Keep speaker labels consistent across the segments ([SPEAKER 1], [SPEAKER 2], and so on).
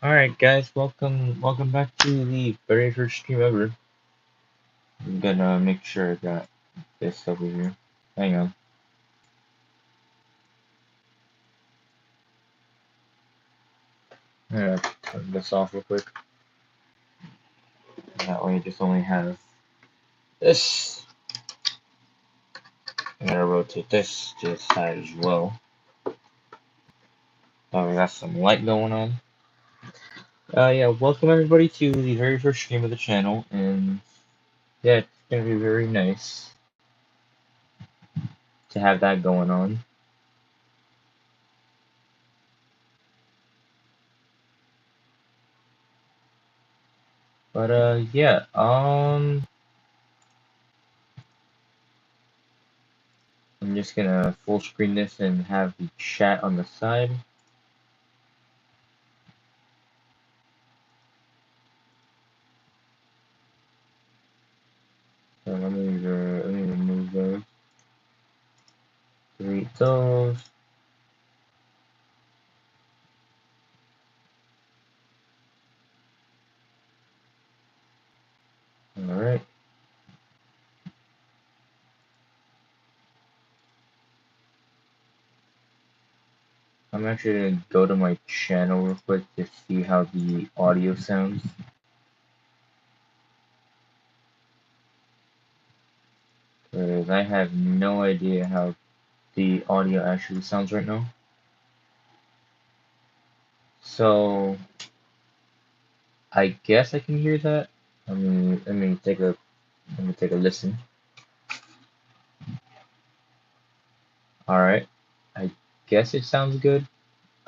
[SPEAKER 1] Alright guys, welcome back to the very first stream ever. I'm gonna make sure I got this over here. Hang on. I'm gonna turn this off real quick. That way I just only have this. I'm gonna rotate this to the side as well. Oh, we got some light going on. Yeah, welcome everybody to the very first stream of the channel, and yeah, it's gonna be very nice to have that going on. But yeah, I'm just gonna full screen this and have the chat on the side. So let me remove those. Delete those. Alright. I'm actually gonna go to my channel real quick to see how the audio sounds. Because I have no idea how the audio actually sounds right now. So I guess I can hear that. Let me take a listen. Alright. I guess it sounds good.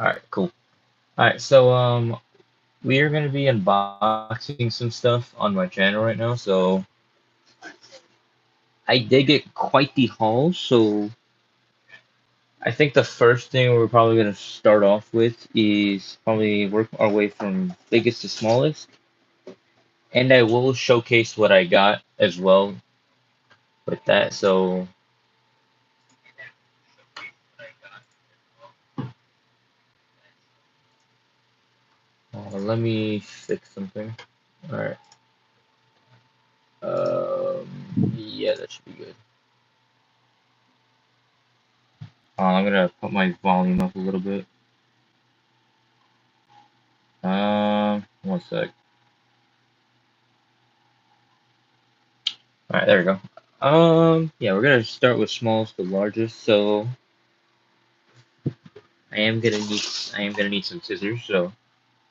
[SPEAKER 1] Alright, cool. Alright, so we are gonna be unboxing some stuff on my channel right now, so I did get quite the haul, so I think the first thing we're probably gonna start off with is probably work our way from biggest to smallest, and I will showcase what I got as well with that. So let me fix something. All right. Yeah, that should be good. I'm gonna put my volume up a little bit. One sec. All right, there we go. Yeah, we're gonna start with smallest to largest. So I am gonna need some scissors. So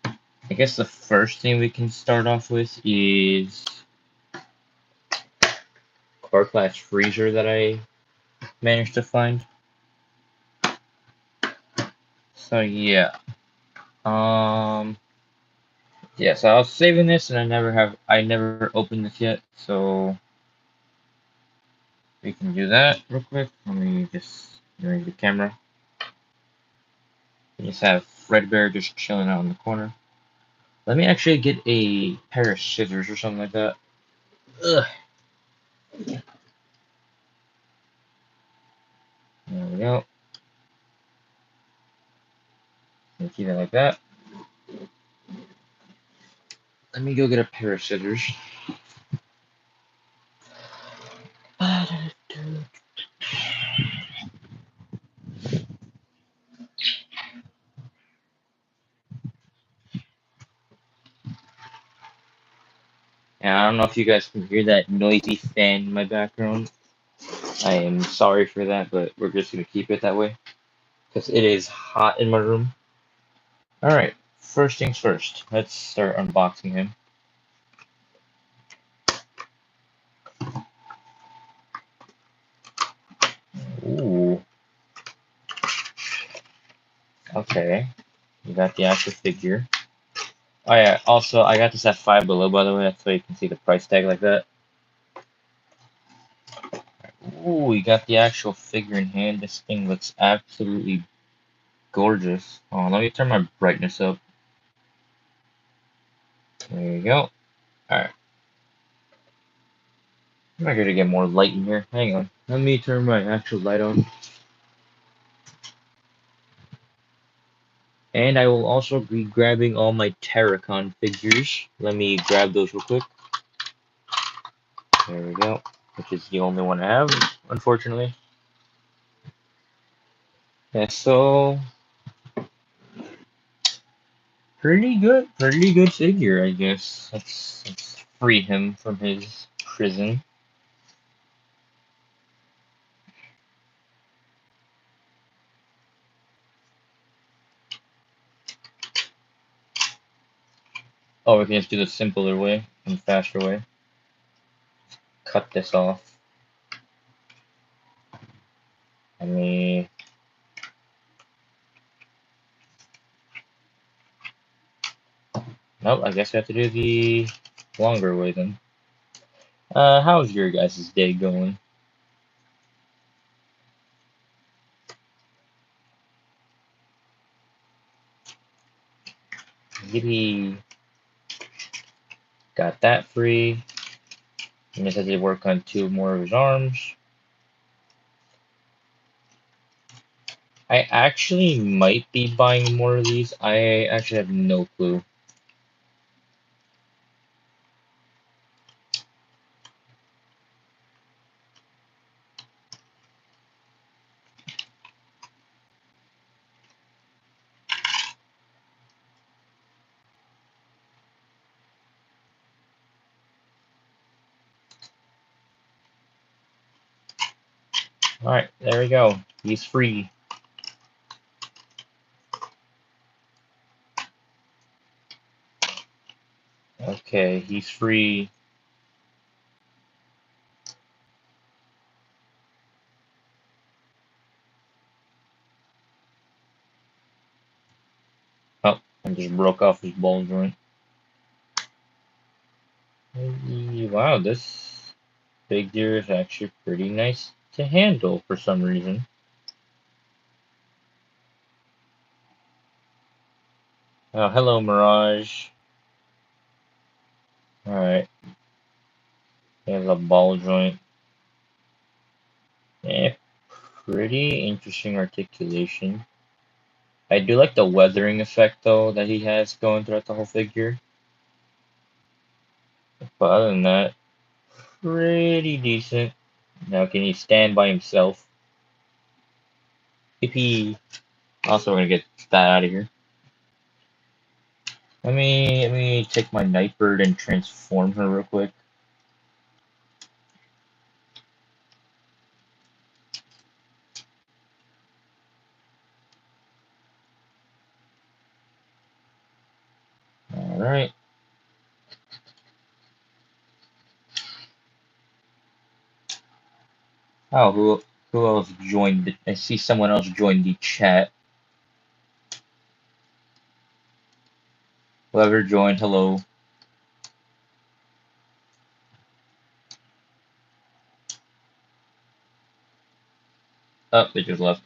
[SPEAKER 1] I guess the first thing we can start off with is core class freezer that I managed to find. So yeah, um, yeah. So I was saving this, and I never opened this yet. So we can do that real quick. Let me just move the camera. We just have Fredbear just chilling out in the corner. Let me actually get a pair of scissors or something like that. Ugh. There we go. Keep it like that. Let me go get a pair of scissors. And I don't know if you guys can hear that noisy fan in my background. I am sorry for that, but we're just gonna keep it that way because it is hot in my room. All right, first things first. Let's start unboxing him. Ooh. Okay. You got the actual figure. Oh yeah. Also, I got this at Five Below, by the way. That's why you can see the price tag like that. Ooh, we got the actual figure in hand. This thing looks absolutely gorgeous. Oh, let me turn my brightness up. There you go. Alright. I'm not going to get more light in here. Hang on. Let me turn my actual light on. And I will also be grabbing all my Terracon figures. Let me grab those real quick. There we go. Which is the only one I have, unfortunately. Yeah, so pretty good figure, I guess. Let's free him from his prison. Oh, we can just do the simpler way and faster way. Cut this off. Let me. Nope, I guess I have to do the longer way then. How's your guys' day going? Yippee. Got that free. And just had to work on two more of his arms. I actually might be buying more of these. I actually have no clue. Alright, there we go. He's free. Okay, he's free. Oh, I just broke off his ball joint. Wow, this figure is actually pretty nice to handle for some reason. Oh, hello, Mirage. Alright, there's a ball joint. Eh, pretty interesting articulation. I do like the weathering effect, though, that he has going throughout the whole figure. But other than that, pretty decent. Now, can he stand by himself? Yippee! Also, we're gonna get that out of here. Let me take my Nightbird and transform her real quick. All right. Oh, who else joined? I see someone else joined the chat. Whoever joined, hello. Oh, they just left.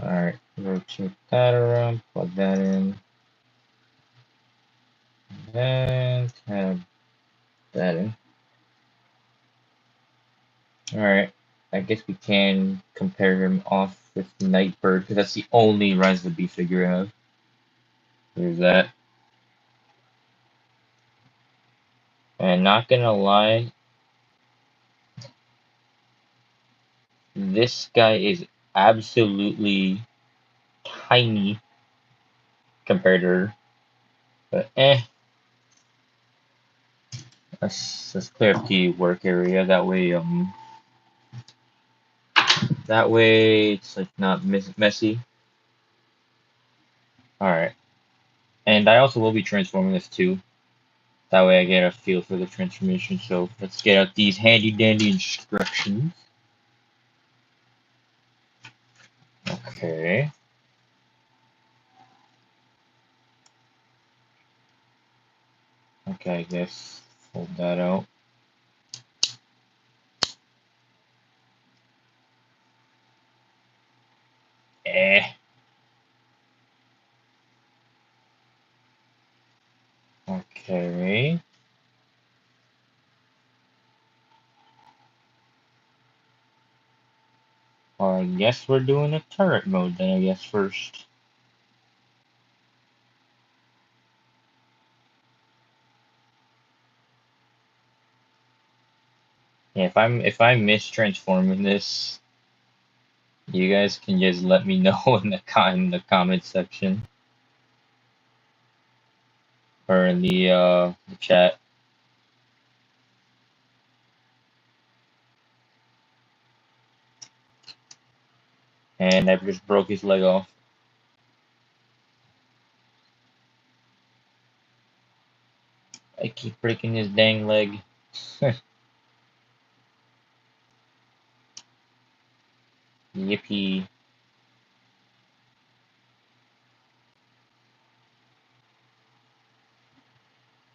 [SPEAKER 1] All right, rotate that around, plug that in, and have that in. All right. I guess we can compare him off with Nightbird because that's the only Rise of the Beast figure I have. There's that. And not gonna lie, this guy is absolutely tiny compared to her. But let's clear up the work area. That way it's like not messy. All right. And I also will be transforming this too. That way I get a feel for the transformation. So let's get out these handy dandy instructions. Okay. Okay, I guess fold that out. Eh. Okay. guess we're doing a turret mode then, I guess, first. Yeah, if I miss transforming this, you guys can just let me know in the comment section or in the chat. And I just broke his leg off. I keep breaking his dang leg. Yippee.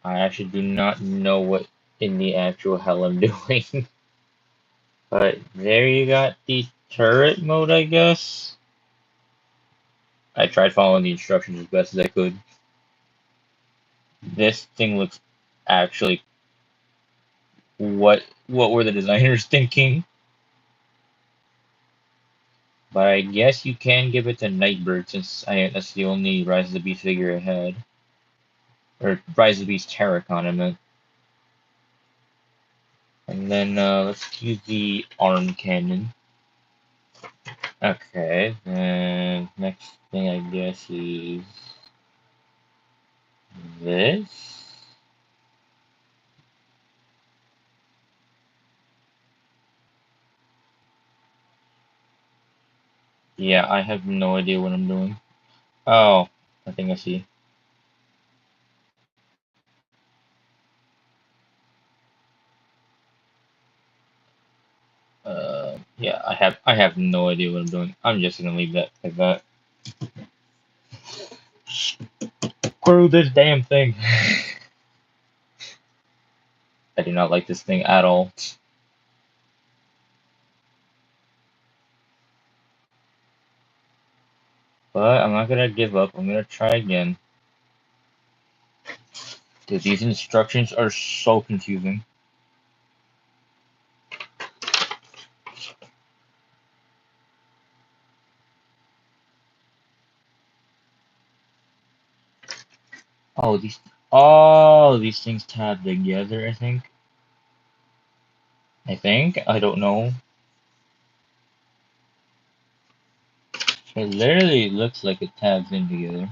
[SPEAKER 1] I actually do not know what in the actual hell I'm doing. But there you got the turret mode, I guess. I tried following the instructions as best as I could. This thing looks actually what were the designers thinking? But I guess you can give it to Nightbird since that's the only Rise of the Beast figure I had. Or Rise of the Beast Terracon, I meant. And then let's use the arm cannon. Okay, and next thing I guess is this. Yeah, I have no idea what I'm doing. Oh, I think I see. Yeah, I have no idea what I'm doing. I'm just gonna leave that like that. Screw this damn thing. I do not like this thing at all. But I'm not gonna give up. I'm gonna try again. Dude, these instructions are so confusing. Oh, these things tab together, I think. I don't know. It literally looks like it tabs in together.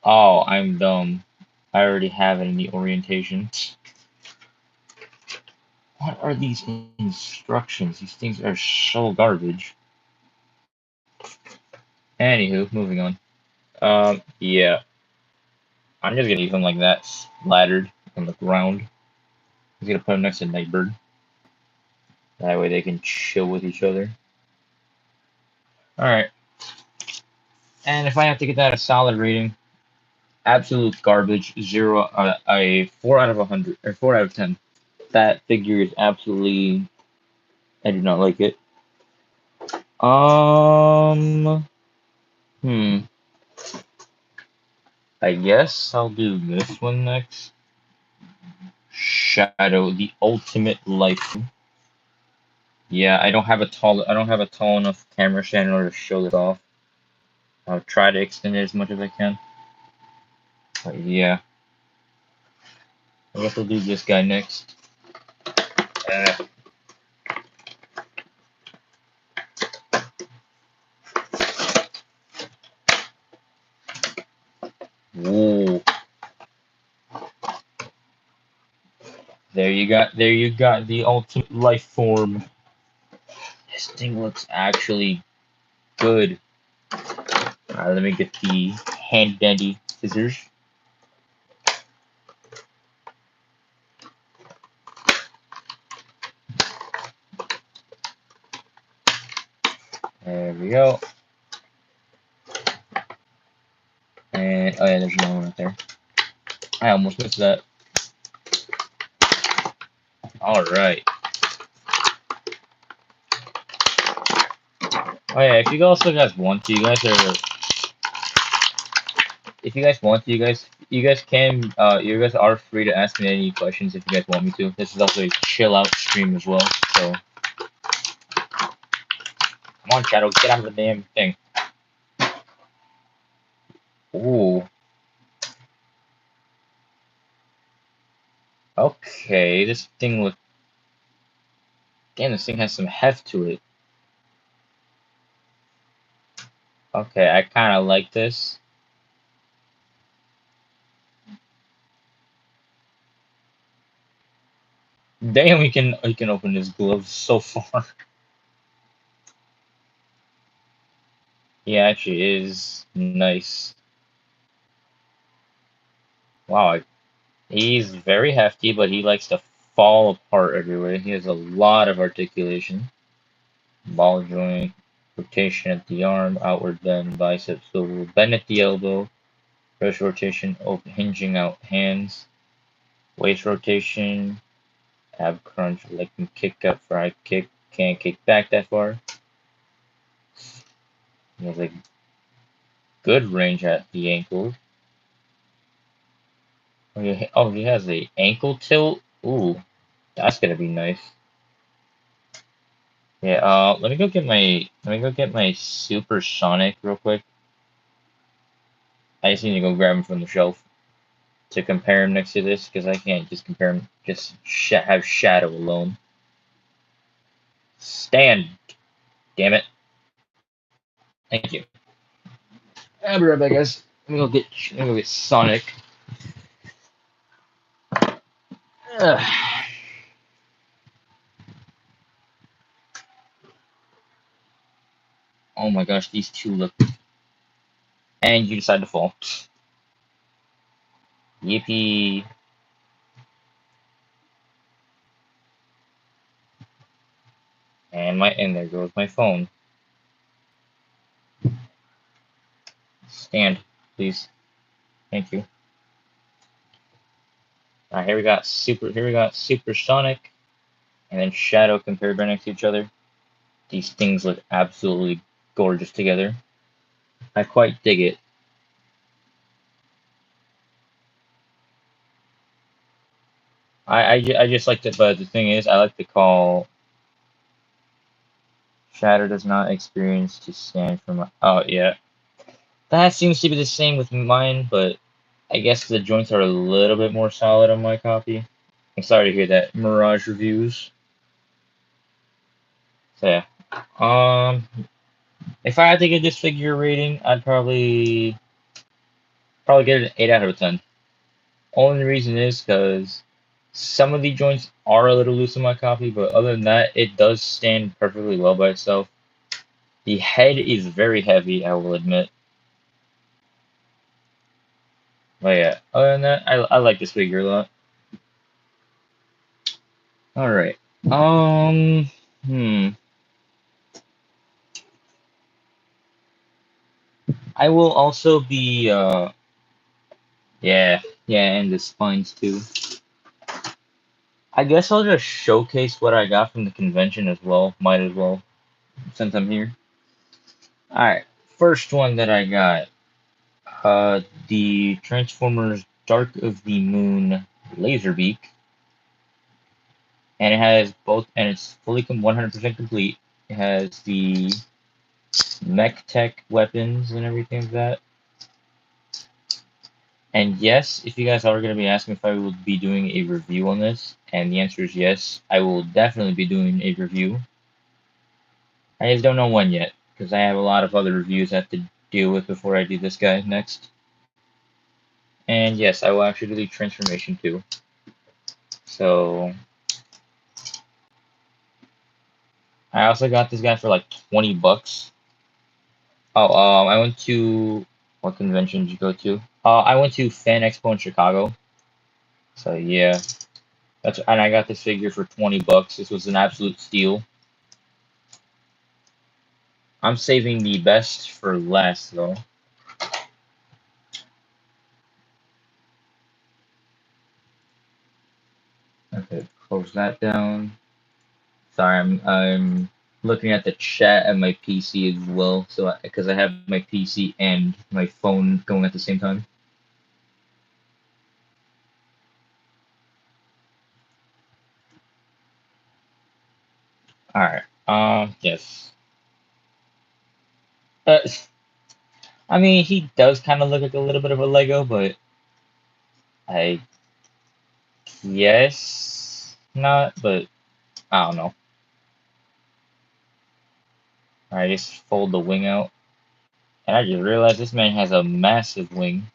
[SPEAKER 1] Oh, I'm dumb. I already have it in the orientation. What are these instructions? These things are so garbage. Anywho, moving on. Yeah. I'm just gonna leave them like that, splattered on the ground. I'm gonna put them next to Nightbird. That way they can chill with each other. Alright. And if I have to get that a solid rating, absolute garbage, a 4 out of 100, or 4 out of 10. That figure is absolutely, I do not like it. Hmm. I guess I'll do this one next. Shadow, the ultimate life. Yeah, I don't have a tall enough camera stand in order to show it off. I'll try to extend it as much as I can. But yeah. I guess we'll do this guy next. Uh, whoa. There you got the ultimate life form. This thing looks actually good. Let me get the hand dandy scissors. There we go. And oh yeah, there's another one right there. I almost missed that. All right. Oh yeah, if you also guys want to, if you guys want to, you guys can, you guys are free to ask me any questions if you guys want me to. This is also a chill out stream as well. so come on, Shadow, get out of the damn thing. Ooh. Okay, this thing look. Damn, this thing has some heft to it. Okay, I kind of like this. Damn, we can open his gloves so far. He actually is nice. Wow, he's very hefty, but he likes to fall apart everywhere. He has a lot of articulation. Ball joint, rotation at the arm, outward bend, bicep swivel, bend at the elbow, wrist rotation, open, hinging out hands, waist rotation, ab crunch, leg and kick up for high kick, can't kick back that far. He has a good range at the ankle. Oh, he has a ankle tilt. Ooh, that's gonna be nice. Yeah, let me go get my supersonic real quick. I just need to go grab him from the shelf to compare him next to this because I can't just compare him. Just have Shadow alone. Stand, damn it! Thank you. I'll be right back, guys. Let me go get Sonic. Ugh. Oh my gosh, these two look. And you decide to fall. Yippee! And there goes my phone. Stand, please. Thank you. Alright, here we got Supersonic and then Shadow compared right next to each other. These things look absolutely gorgeous together. I quite dig it. I just like to, but the thing is, I like to call Shadow does not experience to stand from. Oh yeah, that seems to be the same with mine, but I guess the joints are a little bit more solid on my copy. I'm sorry to hear that. Mirage reviews. So yeah. If I had to give this figure a rating, I'd probably get it an 8 out of 10. Only reason is because some of the joints are a little loose in my copy, but other than that, it does stand perfectly well by itself. The head is very heavy, I will admit. But yeah, other than that, I like this figure a lot. Alright. Um, hmm. I will also be, yeah, yeah, and the spines too. I guess I'll just showcase what I got from the convention as well. Might as well, since I'm here. Alright, first one that I got. The Transformers Dark of the Moon Laserbeak. And it has both, and it's fully 100% complete. It has the mech tech weapons and everything like that. And yes, if you guys are going to be asking if I will be doing a review on this, and the answer is yes, I will definitely be doing a review. I just don't know when yet, because I have a lot of other reviews I have to deal with before I do this guy next. And yes, I will actually do Transformation too. So, I also got this guy for like 20 bucks. Oh, I went to, what convention did you go to? I went to Fan Expo in Chicago. So yeah, and I got this figure for 20 bucks. This was an absolute steal. I'm saving the best for last though. Okay, close that down. Sorry, I'm looking at the chat at my PC as well, so because I have my PC and my phone going at the same time. All right. Yes. Uh, I mean, he does kind of look like a little bit of a Lego, but I guess not. But I don't know. All right, just fold the wing out, and I just realized this man has a massive wing.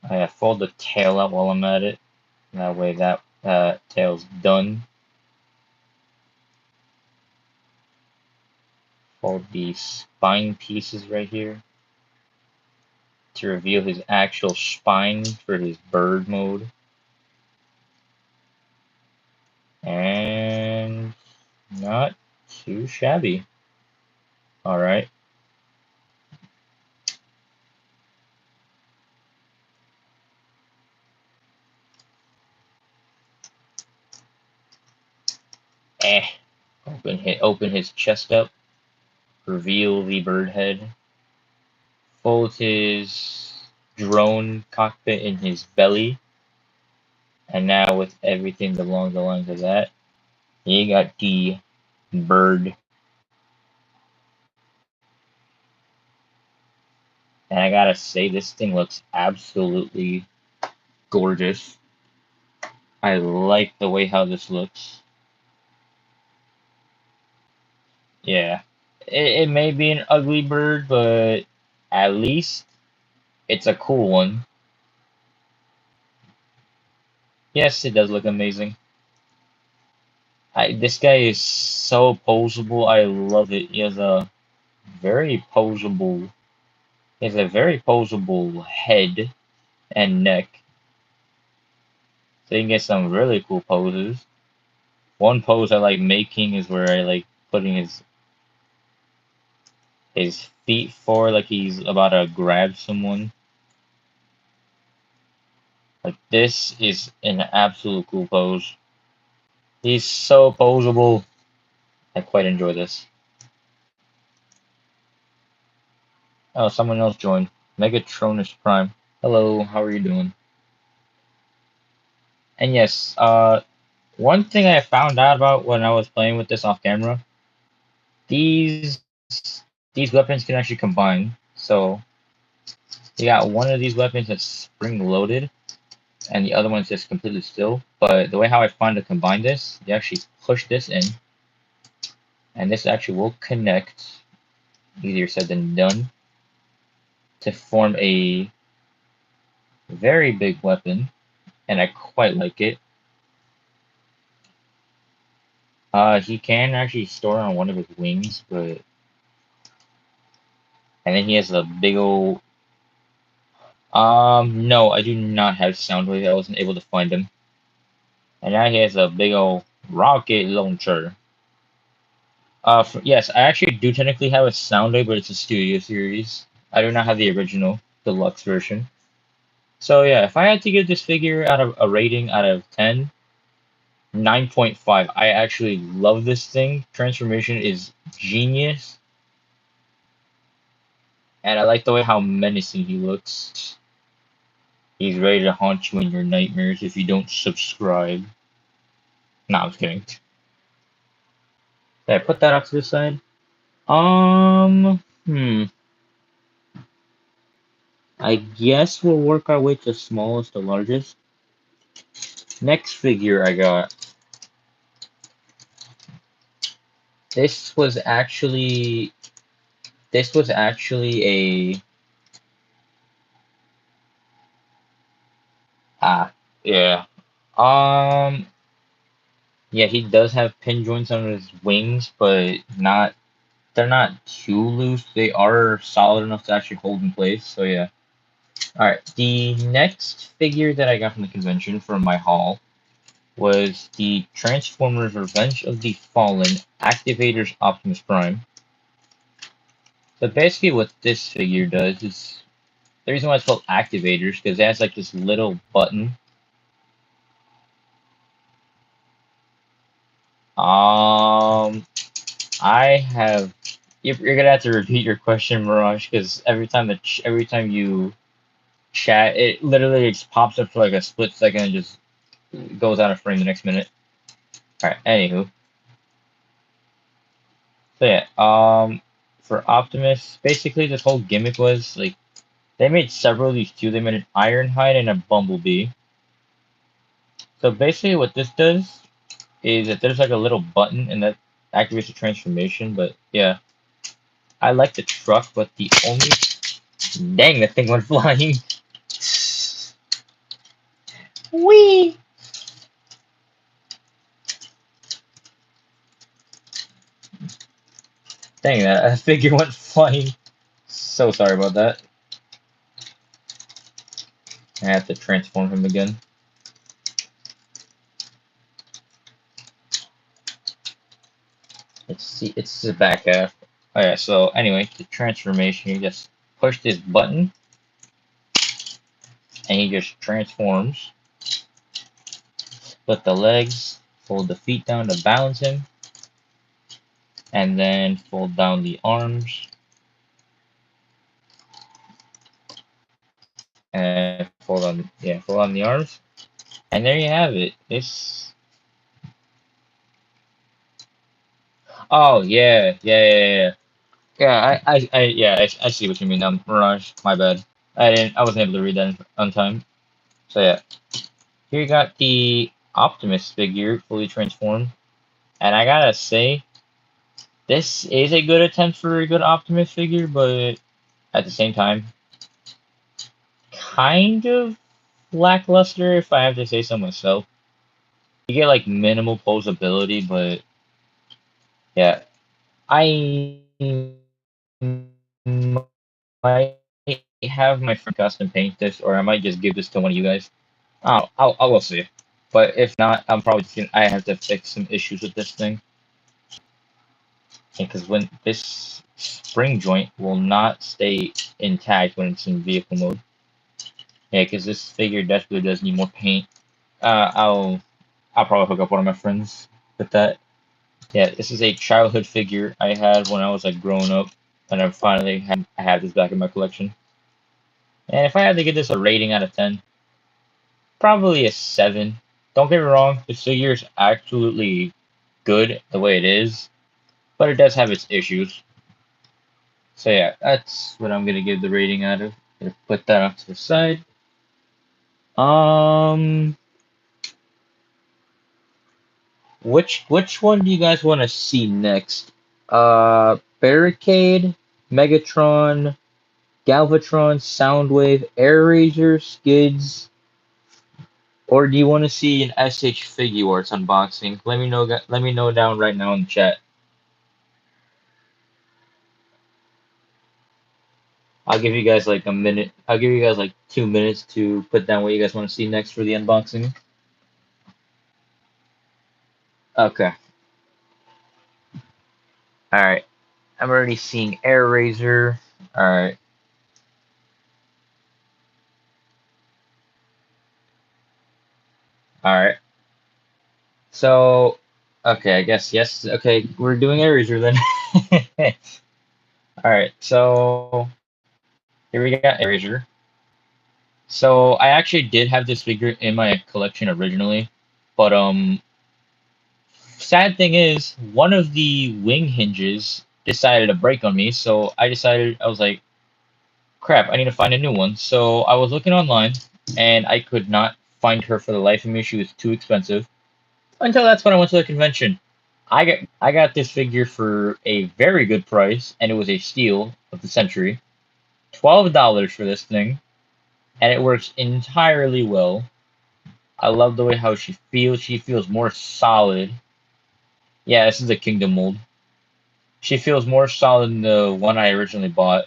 [SPEAKER 1] I fold the tail out while I'm at it. That way, that tail's done. Fold the spine pieces right here to reveal his actual spine for his bird mode. And not too shabby. Alright. Eh. Open his chest up. Reveal the bird head. Fold his drone cockpit in his belly. And now with everything along the lines of that, you got the bird. And I gotta say, this thing looks absolutely gorgeous. I like the way how this looks. Yeah. It may be an ugly bird, but at least it's a cool one. Yes, it does look amazing. This guy is so posable. I love it. Very posable. He has a very posable head and neck. So you can get some really cool poses. One pose I like making is where I like putting his feet forward like he's about to grab someone. Like this is an absolute cool pose. He's so posable. I quite enjoy this. Oh, someone else joined. Megatronus Prime. Hello, how are you doing? And yes, one thing I found out about when I was playing with this off camera, these these weapons can actually combine. So you got one of these weapons that's spring loaded, and the other one's just completely still. But the way how I find to combine this, you actually push this in, and this actually will connect, easier said than done, to form a very big weapon, and I quite like it. He can actually store on one of his wings, but and then he has a big old. No, I do not have Soundwave. I wasn't able to find him. And now he has a big old rocket launcher. Yes, I actually do technically have a Soundwave, but it's a Studio Series. I do not have the original deluxe version. So yeah, if I had to give this figure out of a rating out of 10, 9.5. I actually love this thing. Transformation is genius. And I like the way how menacing he looks. He's ready to haunt you in your nightmares if you don't subscribe. Nah, I'm just kidding. Yeah, put that off to the side. I guess we'll work our way to smallest to largest. Next figure I got. This was actually this was actually a yeah. Um yeah, he does have pin joints on his wings, but not they're not too loose. They are solid enough to actually hold in place. So yeah. All right. The next figure that I got from the convention from my haul was the Transformers Revenge of the Fallen Activators Optimus Prime. So basically, what this figure does is the reason why it's called Activators because it has like this little button. Um, I have. You're gonna have to repeat your question, Mirage, because every time you chat, it literally just pops up for like a split second and just goes out of frame the next minute. Alright, anywho. So yeah, for Optimus, basically this whole gimmick was like they made several of these too. They made an Ironhide and a Bumblebee. So basically what this does is that there's like a little button and that activates the transformation, but yeah. I like the truck, but the only dang that thing went flying. Whee! Dang that figure went flying. So sorry about that. I have to transform him again. Let's see, it's the back half. Oh yeah, so anyway, the transformation, you just push this button and he just transforms. Split the legs, fold the feet down to balance him, and then fold down the arms, and fold on the arms, and there you have it. This. Oh yeah. Yeah, I see what you mean. Mirage, my bad. I wasn't able to read that on time. So yeah, here you got the Optimus figure fully transformed, and I gotta say, this is a good attempt for a good Optimus figure, but at the same time, kind of lackluster if I have to say so myself. You get like minimal posability, but yeah, I might have my friend custom paint this, or I might just give this to one of you guys. I will see. But if not, I'm probably just gonna, I have to fix some issues with this thing. Because when this spring joint will not stay intact when it's in vehicle mode. Yeah, because this figure desperately does need more paint. Uh, I'll I'll probably hook up one of my friends with that. Yeah, this is a childhood figure I had when I was like growing up, and I have this back in my collection. And if I had to give this a rating out of 10, probably a 7. Don't get me wrong, this figure is absolutely good the way it is, but it does have its issues. So yeah, that's what I'm gonna give the rating out of. Gonna put that off to the side. Um, which one do you guys want to see next? Barricade, Megatron, Galvatron, Soundwave, Air Razor, Skids, or do you want to see an SH Figuarts unboxing? Let me know down right now in the chat. I'll give you guys like a minute. I'll give you guys like 2 minutes to put down what you guys want to see next for the unboxing. Okay. All right. I'm already seeing Air Razor. All right. All right. So, okay, I guess yes. Okay, we're doing Air Razor then. All right. So here we got Air Razor. So I actually did have this figure in my collection originally, but sad thing is one of the wing hinges decided to break on me, so I was like, crap, I need to find a new one. So I was looking online and I could not find her for the life of me. She was too expensive. Until that's when I went to the convention. I got this figure for a very good price, and it was a steal of the century. $12 for this thing, and it works entirely well. I love the way how she feels. She feels more solid. Yeah, this is a Kingdom mold. She feels more solid than the one I originally bought,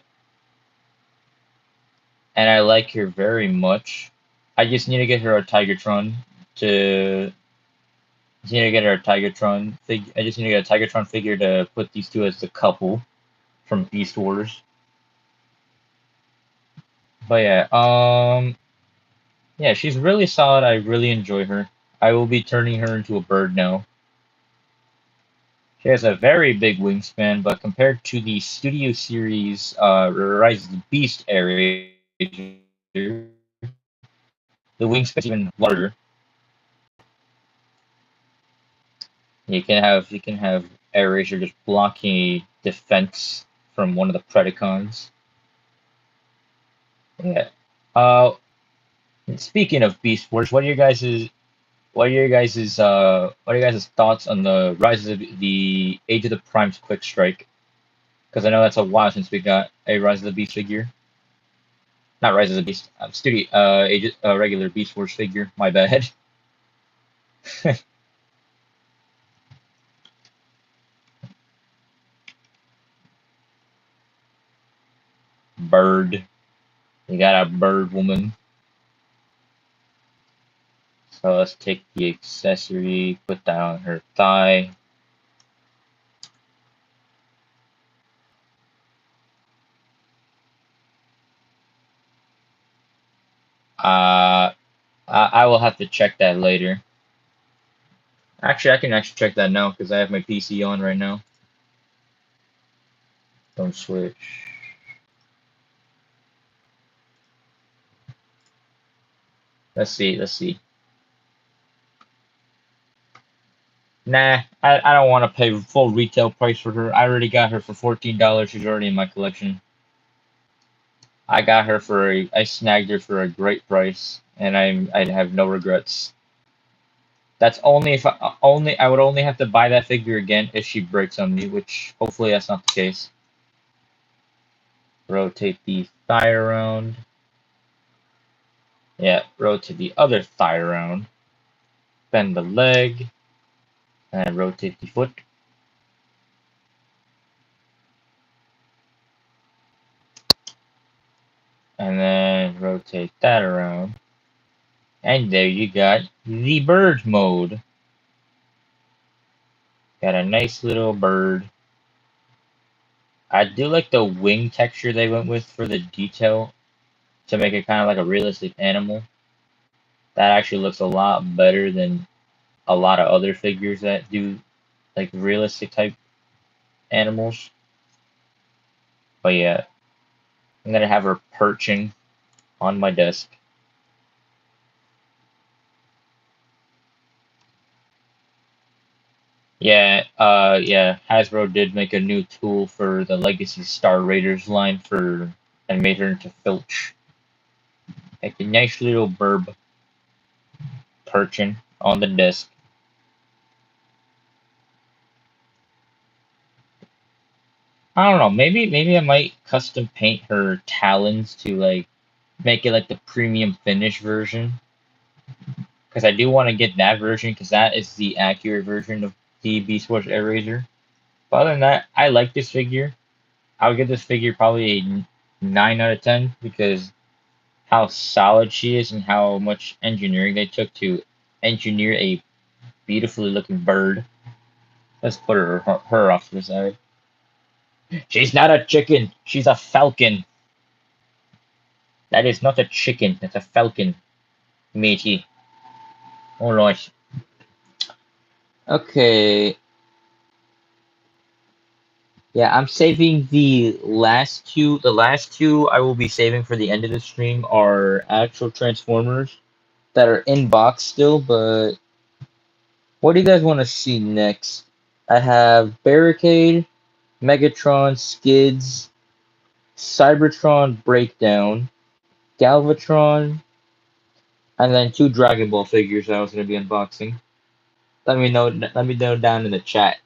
[SPEAKER 1] and I like her very much. I just need to get her a Tigertron to. I just need to get her a Tigertron fig. I just need to get a Tigertron figure to put these two as the couple from Beast Wars. But yeah, she's really solid. I really enjoy her. I will be turning her into a bird now. She has a very big wingspan, but compared to the Studio Series Rise of the Beast area, The wingspan's even larger. You can have Erasure just blocking a defense from one of the Predacons. Yeah. Uh, Speaking of Beast Wars, what are your guys' thoughts on the rise of the Age of the Prime's Quick Strike? Because I know that's a while since we got a Rise of the Beast figure. Not Rise of the Beast. Regular Beast Wars figure. My bad. Bird. You got a bird woman. So let's take the accessory, put that on her thigh. Uh, I will have to check that later. Actually, I can actually check that now because I have my PC on right now. Don't switch. Let's see. Let's see. Nah, I don't want to pay full retail price for her. I already got her for $14. She's already in my collection. I snagged her for a great price, and I'd have no regrets. That's only if I would only have to buy that figure again if she breaks on me, which hopefully that's not the case. Rotate the thigh around. Yeah, rotate the other thigh around. Bend the leg, and rotate the foot. And then rotate that around. And there you got the bird mode. Got a nice little bird. I do like the wing texture they went with for the detail to make it kind of like a realistic animal. That actually looks a lot better than a lot of other figures that do like realistic type animals. But yeah, I'm gonna have her perching on my desk. Yeah, Hasbro did make a new tool for the Legacy Star Raiders line and made her into Filch. Like a nice little burb perching on the desk. I don't know, maybe I might custom paint her talons to like make it like the premium finish version. Because I do want to get that version because that is the accurate version of the Beast Wars Air Razor. But other than that, I like this figure. I would give this figure probably a 9 out of 10 because how solid she is and how much engineering they took to engineer a beautifully looking bird. Let's put her off to the side. She's not a chicken. She's a falcon. That is not a chicken. That's a falcon, matey. All right. Okay. Yeah, I'm saving the last two. The last two I will be saving for the end of the stream are actual Transformers that are in box still, but what do you guys want to see next? I have Barricade, Megatron, Skids, Cybertron Breakdown, Galvatron, and then two Dragon Ball figures I was going to be unboxing. Let me know down in the chat.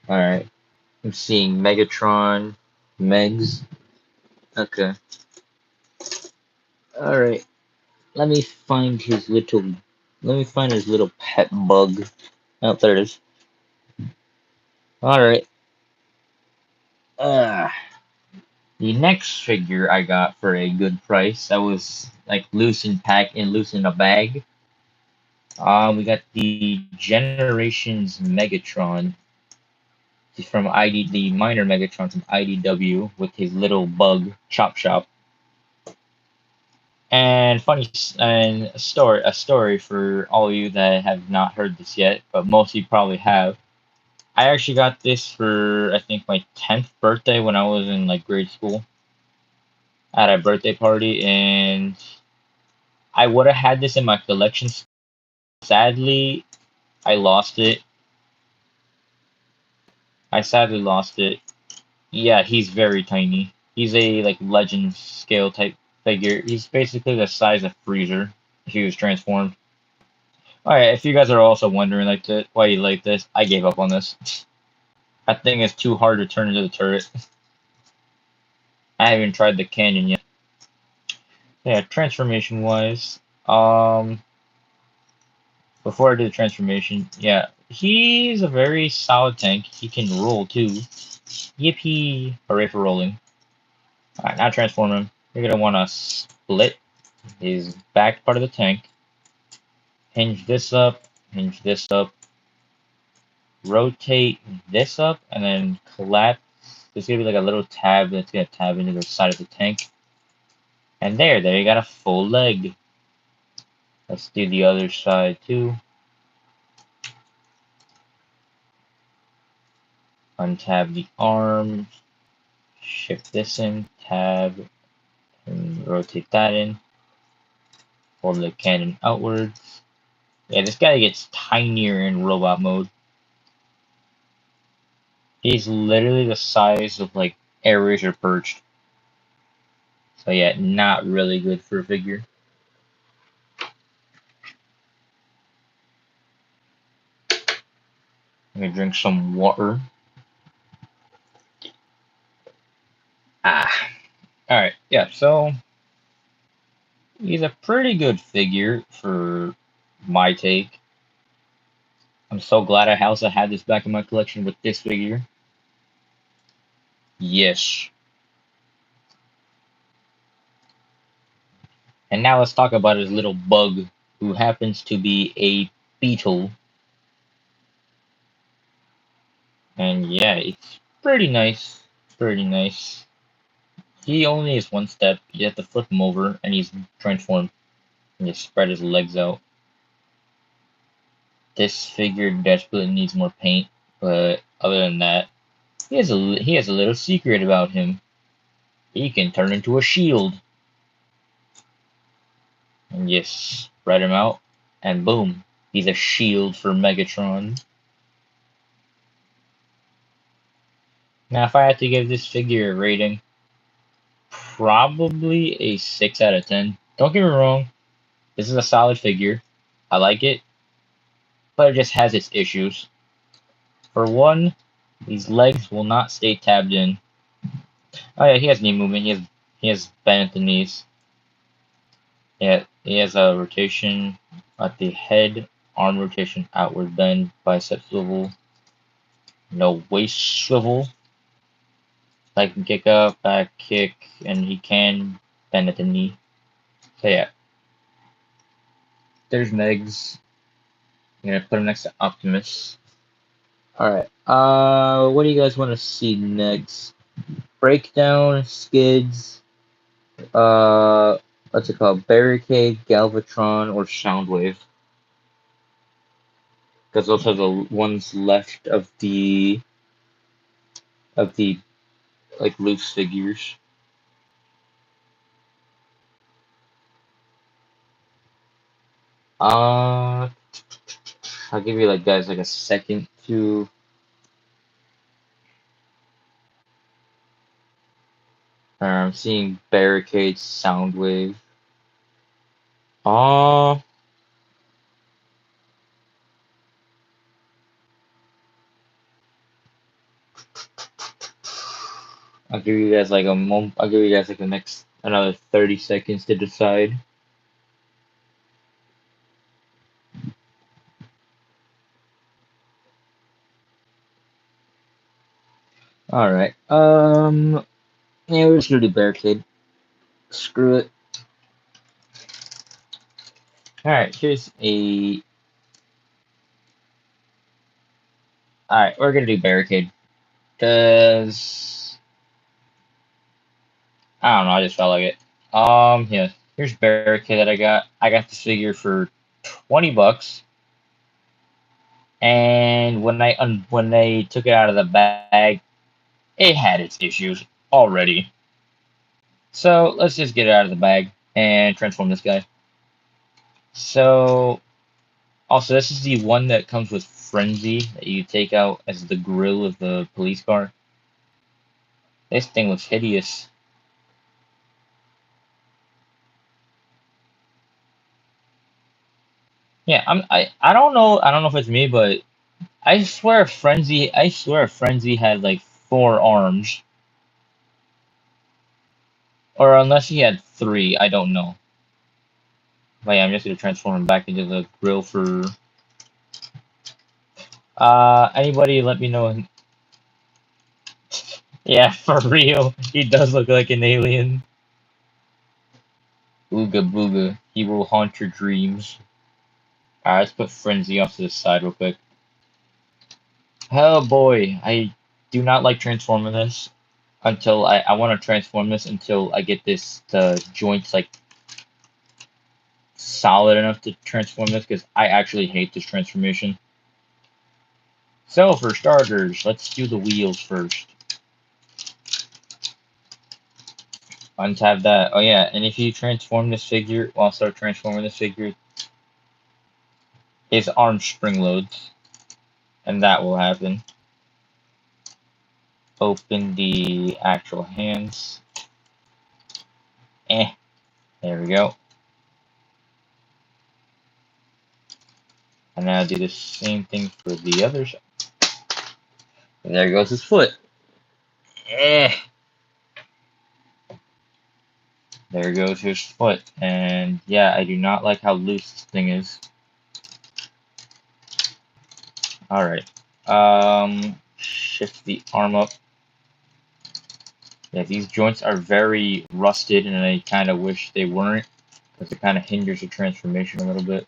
[SPEAKER 1] All right. I'm seeing Megatron, Megs. Okay. All right. Let me find his little. Let me find his little pet bug. Oh, there it is. All right. Uh, the next figure I got for a good price. That was like loose in pack and loose in a bag. We got the Generations Megatron. He's from the minor Megatron from IDW with his little bug Chop Shop. And a story for all of you that have not heard this yet, but most of you probably have. I actually got this for I think my 10th birthday when I was in like grade school at a birthday party, and I would have had this in my collection. Sadly, I lost it. I sadly lost it. Yeah, he's very tiny. He's a like legend scale type figure. He's basically the size of Freezer if he was transformed. Alright, if you guys are also wondering like why you like this, I gave up on this. That thing is too hard to turn into the turret. I haven't tried the canyon yet. Yeah, transformation wise, before I do the transformation, yeah, he's a very solid tank. He can roll too. Yippee! Hooray for rolling. Alright, now transform him. You're gonna want to split his back part of the tank. Hinge this up, hinge this up, rotate this up, and then collapse. There's gonna be like a little tab that's gonna tab into the side of the tank. And there you got a full leg. Let's do the other side too. Untab the arms, shift this in, tab, and rotate that in. Hold the cannon outwards. Yeah, this guy gets tinier in robot mode. He's literally the size of like Aries or Perched. So yeah, not really good for a figure. I'm gonna drink some water. Ah, alright, yeah, so he's a pretty good figure for my take. I'm so glad I also had this back in my collection with this figure. Yes. And now let's talk about his little bug, who happens to be a beetle. And yeah, it's pretty nice. Pretty nice. He only is one step. You have to flip him over, and he's transformed. And just spread his legs out. This figure desperately needs more paint, but other than that, he has a little secret about him. He can turn into a shield. And just spread him out, and boom, he's a shield for Megatron. Now, if I had to give this figure a rating, probably a 6 out of 10. Don't get me wrong, this is a solid figure. I like it, but it just has its issues. For one, these legs will not stay tabbed in. Oh yeah, he has knee movement. He has bend at the knees. Yeah, he has a rotation at the head, arm rotation, outward bend, bicep swivel, no waist swivel. I can kick up, back kick, and he can bend at the knee. So yeah, there's Megs. I'm gonna put him next to Optimus. Alright, what do you guys want to see next? Breakdown, Skids, what's it called? Barricade, Galvatron, or Soundwave? Because those are the ones left of the like loose figures. Uh, I'll give you like guys like a second to. I'm seeing Barricade, Soundwave. Uh, I'll give you guys like a moment. I'll give you guys like the next another 30 seconds to decide. All right. Yeah, we're just gonna do Barricade. Screw it. All right. Here's a. All right, we're gonna do Barricade. Cause I don't know. I just felt like it. Yeah. Here's Barricade that I got. I got this figure for $20, And when I took it out of the bag, it had its issues already. So let's just get it out of the bag and transform this guy. So also this is the one that comes with Frenzy that you take out as the grill of the police car. This thing looks hideous. Yeah, I don't know if it's me, but I swear Frenzy had like 4 arms. Or unless he had 3, I don't know. But yeah, I'm just gonna transform him back into the grill for anybody let me know. Yeah, for real. He does look like an alien. Ooga booga. He will haunt your dreams. Alright, let's put Frenzy off to the side real quick. Oh boy, I do not like transforming this until I want to transform this until I get this the joints like solid enough to transform this because I actually hate this transformation. So for starters, let's do the wheels first. Untap that. Oh yeah, and if you transform this figure, well, I'll start transforming this figure, his arm spring loads, and that will happen. Open the actual hands. There we go. And now do the same thing for the other side. And there goes his foot. Eh. There goes his foot. And yeah, I do not like how loose this thing is. Alright. Shift the arm up. Yeah, these joints are very rusted, and I kind of wish they weren't, because it kind of hinders the transformation a little bit.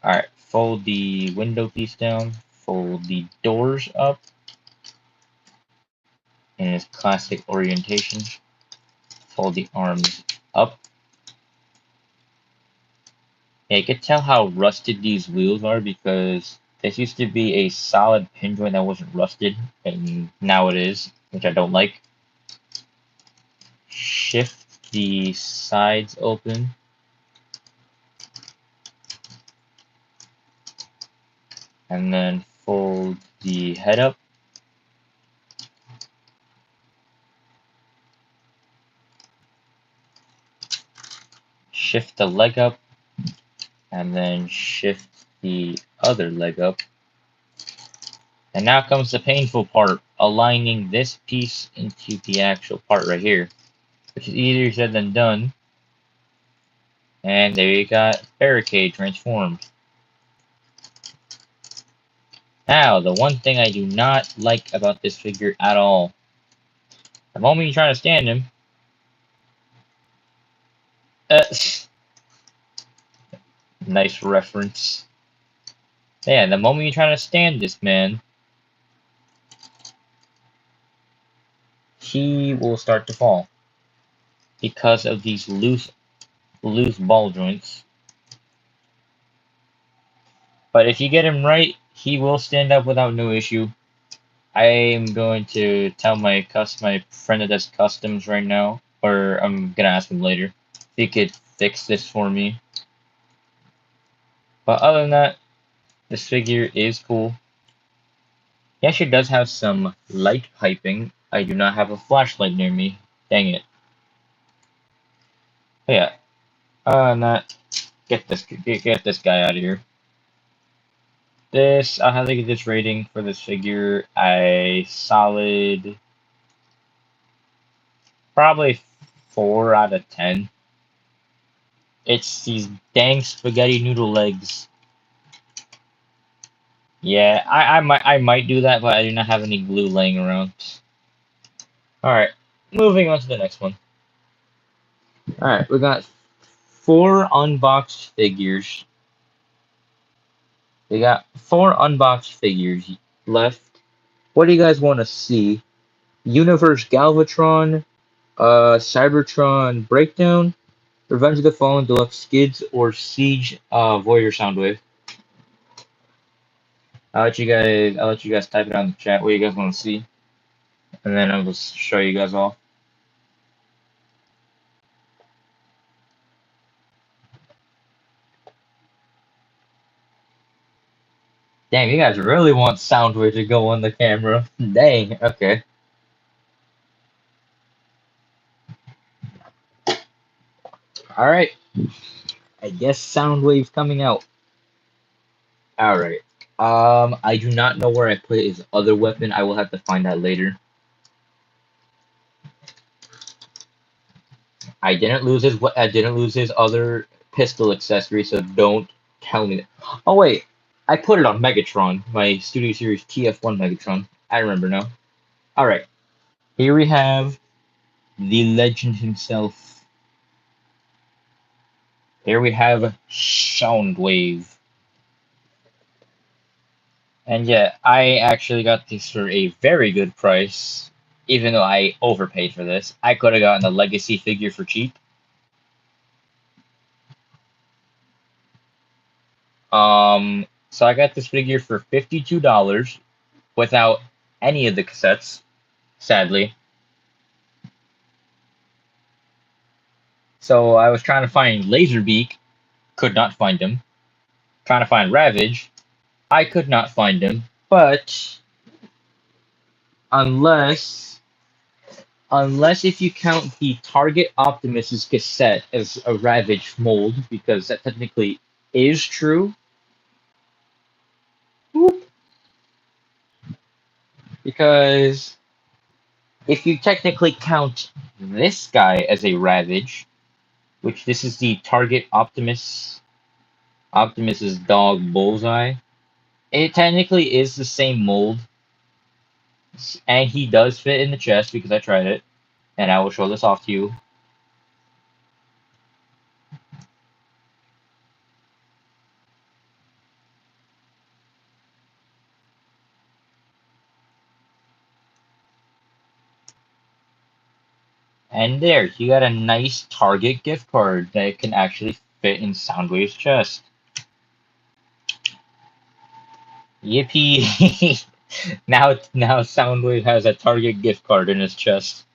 [SPEAKER 1] Alright, fold the window piece down, fold the doors up in its classic orientation, fold the arms up. Yeah, you can tell how rusted these wheels are because this used to be a solid pin joint that wasn't rusted, and now it is, which I don't like. Shift the sides open. And then fold the head up. Shift the leg up. And then shift the other leg up. And now comes the painful part, aligning this piece into the actual part right here, which is easier said than done. And there you got Barricade transformed. Now, the one thing I do not like about this figure at all, the moment you're trying to stand him, uh, nice reference. Yeah, the moment you're trying to stand this man, he will start to fall because of these loose ball joints. But if you get him right, he will stand up without no issue. I am going to tell my friend that does customs right now, or I'm gonna ask him later if he could fix this for me. But other than that, this figure is cool. He actually does have some light piping. I do not have a flashlight near me. Dang it. But yeah. Not get this guy out of here. I'll have to get this rating for this figure a solid, probably 4 out of 10. It's these dang spaghetti noodle legs. Yeah, I might do that, but I do not have any glue laying around. Alright, moving on to the next one. Alright, we got 4 unboxed figures. We got 4 unboxed figures left. What do you guys want to see? Universe Galvatron, Cybertron Breakdown, Revenge of the Fallen Deluxe Skids, or Siege Voyager Soundwave? I'll let you guys type it on the chat what you guys want to see, and then I'll just show you guys all. Damn, you guys really want Soundwave to go on the camera. Dang, okay. Alright. I guess Soundwave's coming out. Alright. I do not know where I put his other weapon. I will have to find that later. I didn't lose his other pistol accessory, so don't tell me that. Oh wait, I put it on Megatron, my Studio Series TF1 Megatron. I remember now. Alright. Here we have the legend himself. Here we have Soundwave. And yeah, I actually got this for a very good price, even though I overpaid for this. I could have gotten a legacy figure for cheap. So I got this figure for $52 without any of the cassettes, sadly. So I was trying to find Laserbeak, could not find him. Trying to find Ravage, I could not find him. But unless unless if you count the Target Optimus's cassette as a Ravage mold, because that technically is true. Because if you technically count this guy as a Ravage, which this is the Target Optimus's dog Bullseye, it technically is the same mold, and he does fit in the chest because I tried it, and I will show this off to you. And there, you got a nice Target gift card that can actually fit in Soundwave's chest. Yippee! now Soundwave has a Target gift card in his chest.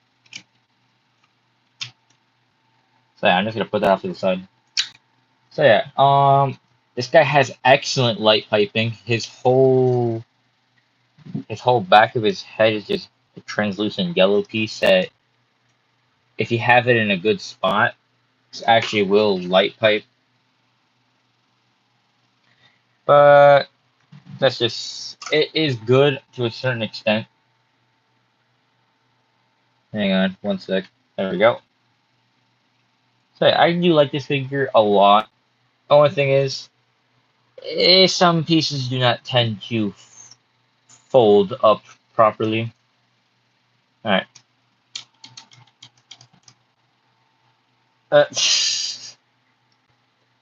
[SPEAKER 1] So yeah, I'm just gonna put that off to the side. So yeah, this guy has excellent light piping. His whole back of his head is just a translucent yellow piece that, if you have it in a good spot, it actually will light pipe. But it is good to a certain extent. Hang on, one sec. There we go. So yeah, I do like this figure a lot. Only thing is, some pieces do not tend to fold up properly. Alright.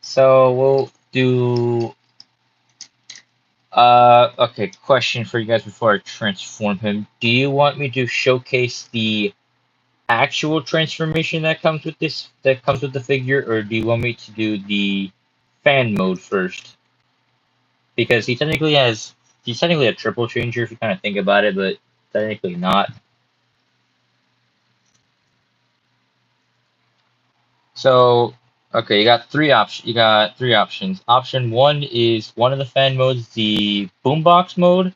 [SPEAKER 1] So we'll do. Okay, question for you guys before I transform him. Do you want me to showcase the actual transformation that comes with the figure, or do you want me to do the fan mode first? Because he's technically a triple changer if you kind of think about it, but technically not. So, okay, you got three options. You got three options. Option one is one of the fan modes, the boombox mode.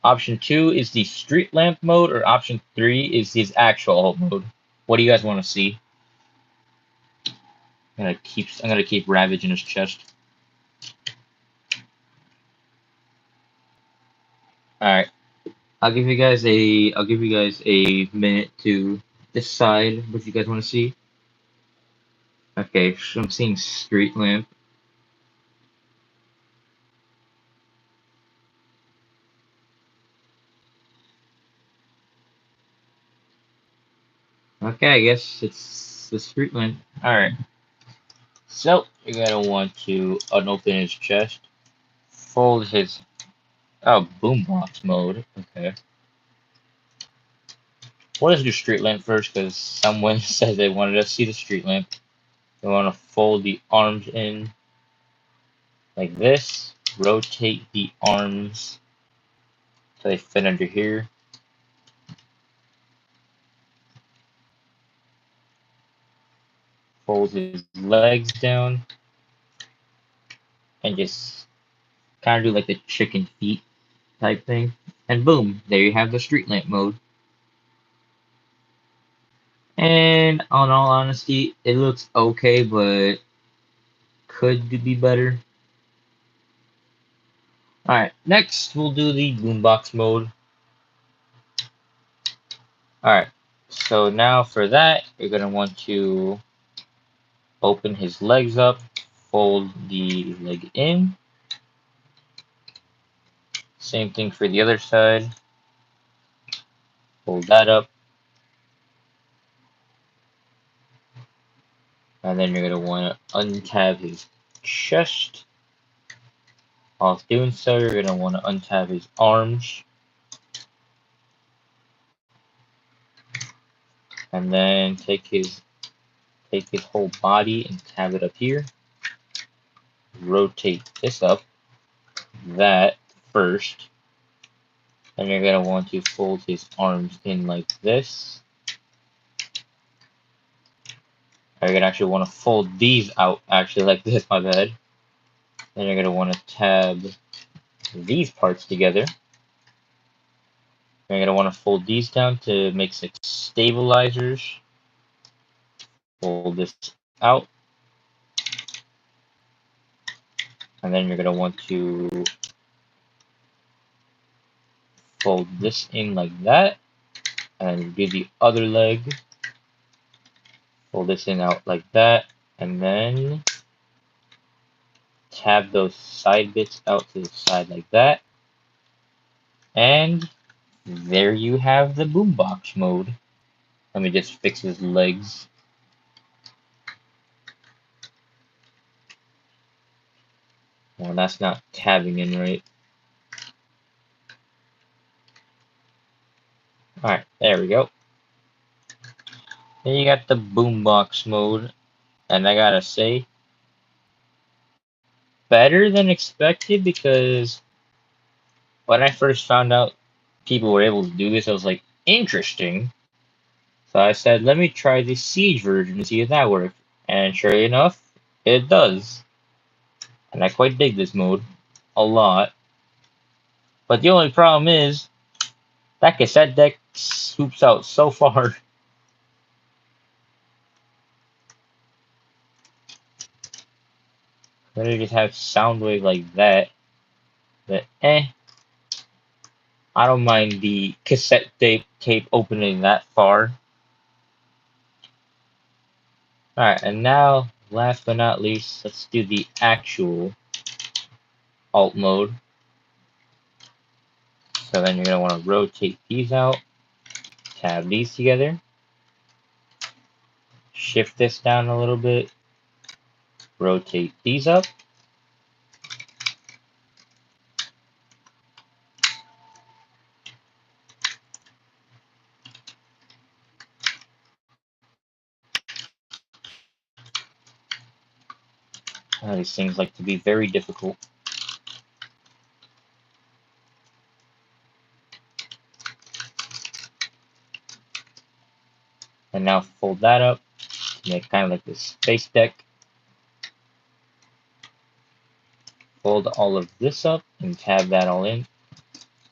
[SPEAKER 1] Option two is the street lamp mode, or option three is his actual alt mode. What do you guys want to see? I'm gonna keep Ravage in his chest. All right, I'll give you guys a minute to decide what you guys want to see. Okay, so I'm seeing street lamp. Okay, I guess it's the street lamp. All right. So you're gonna want to unopen his chest, fold his boombox mode. Okay. We'll just do street lamp first because someone said they wanted to see the street lamp. We want to fold the arms in like this. rotate the arms so they fit under here. Fold his legs down and just kind of do like the chicken feet type thing. And boom, there you have the street lamp mode. And on all honesty, it looks okay, but could be better. Alright, next we'll do the boombox mode. Alright, so now for that, you're going to want to open his legs up, fold the leg in. Same thing for the other side. Fold that up. And then you're going to want to untab his chest. While doing so, you're going to want to untab his arms. And then take his whole body and tab it up here. Rotate this up, that first. And you're going to want to fold his arms in like this. Or you're going to actually want to fold these out actually like this, my bad. Then you're going to want to tab these parts together. You're going to want to fold these down to make 6 stabilizers. Fold this out. And then you're going to want to fold this in like that. And do the other leg. Fold this in out like that. And then tab those side bits out to the side like that. And there you have the boombox mode. Let me just fix his legs. Well, that's not tabbing in right. Alright, there we go. Then you got the boombox mode. And I gotta say, better than expected, because when I first found out people were able to do this, I was like, interesting. So I said, let me try the Siege version to see if that works. And sure enough, it does. And I quite dig this mode a lot. But the only problem is, that cassette deck swoops out so far. Better just have Soundwave like that. But I don't mind the cassette tape opening that far. Alright, and now, last but not least, let's do the actual alt mode. So then you're going to want to rotate these out, tab these together, shift this down a little bit, rotate these up, these things like to be very difficult. And now fold that up to make kind of like this space deck. Fold all of this up and tab that all in.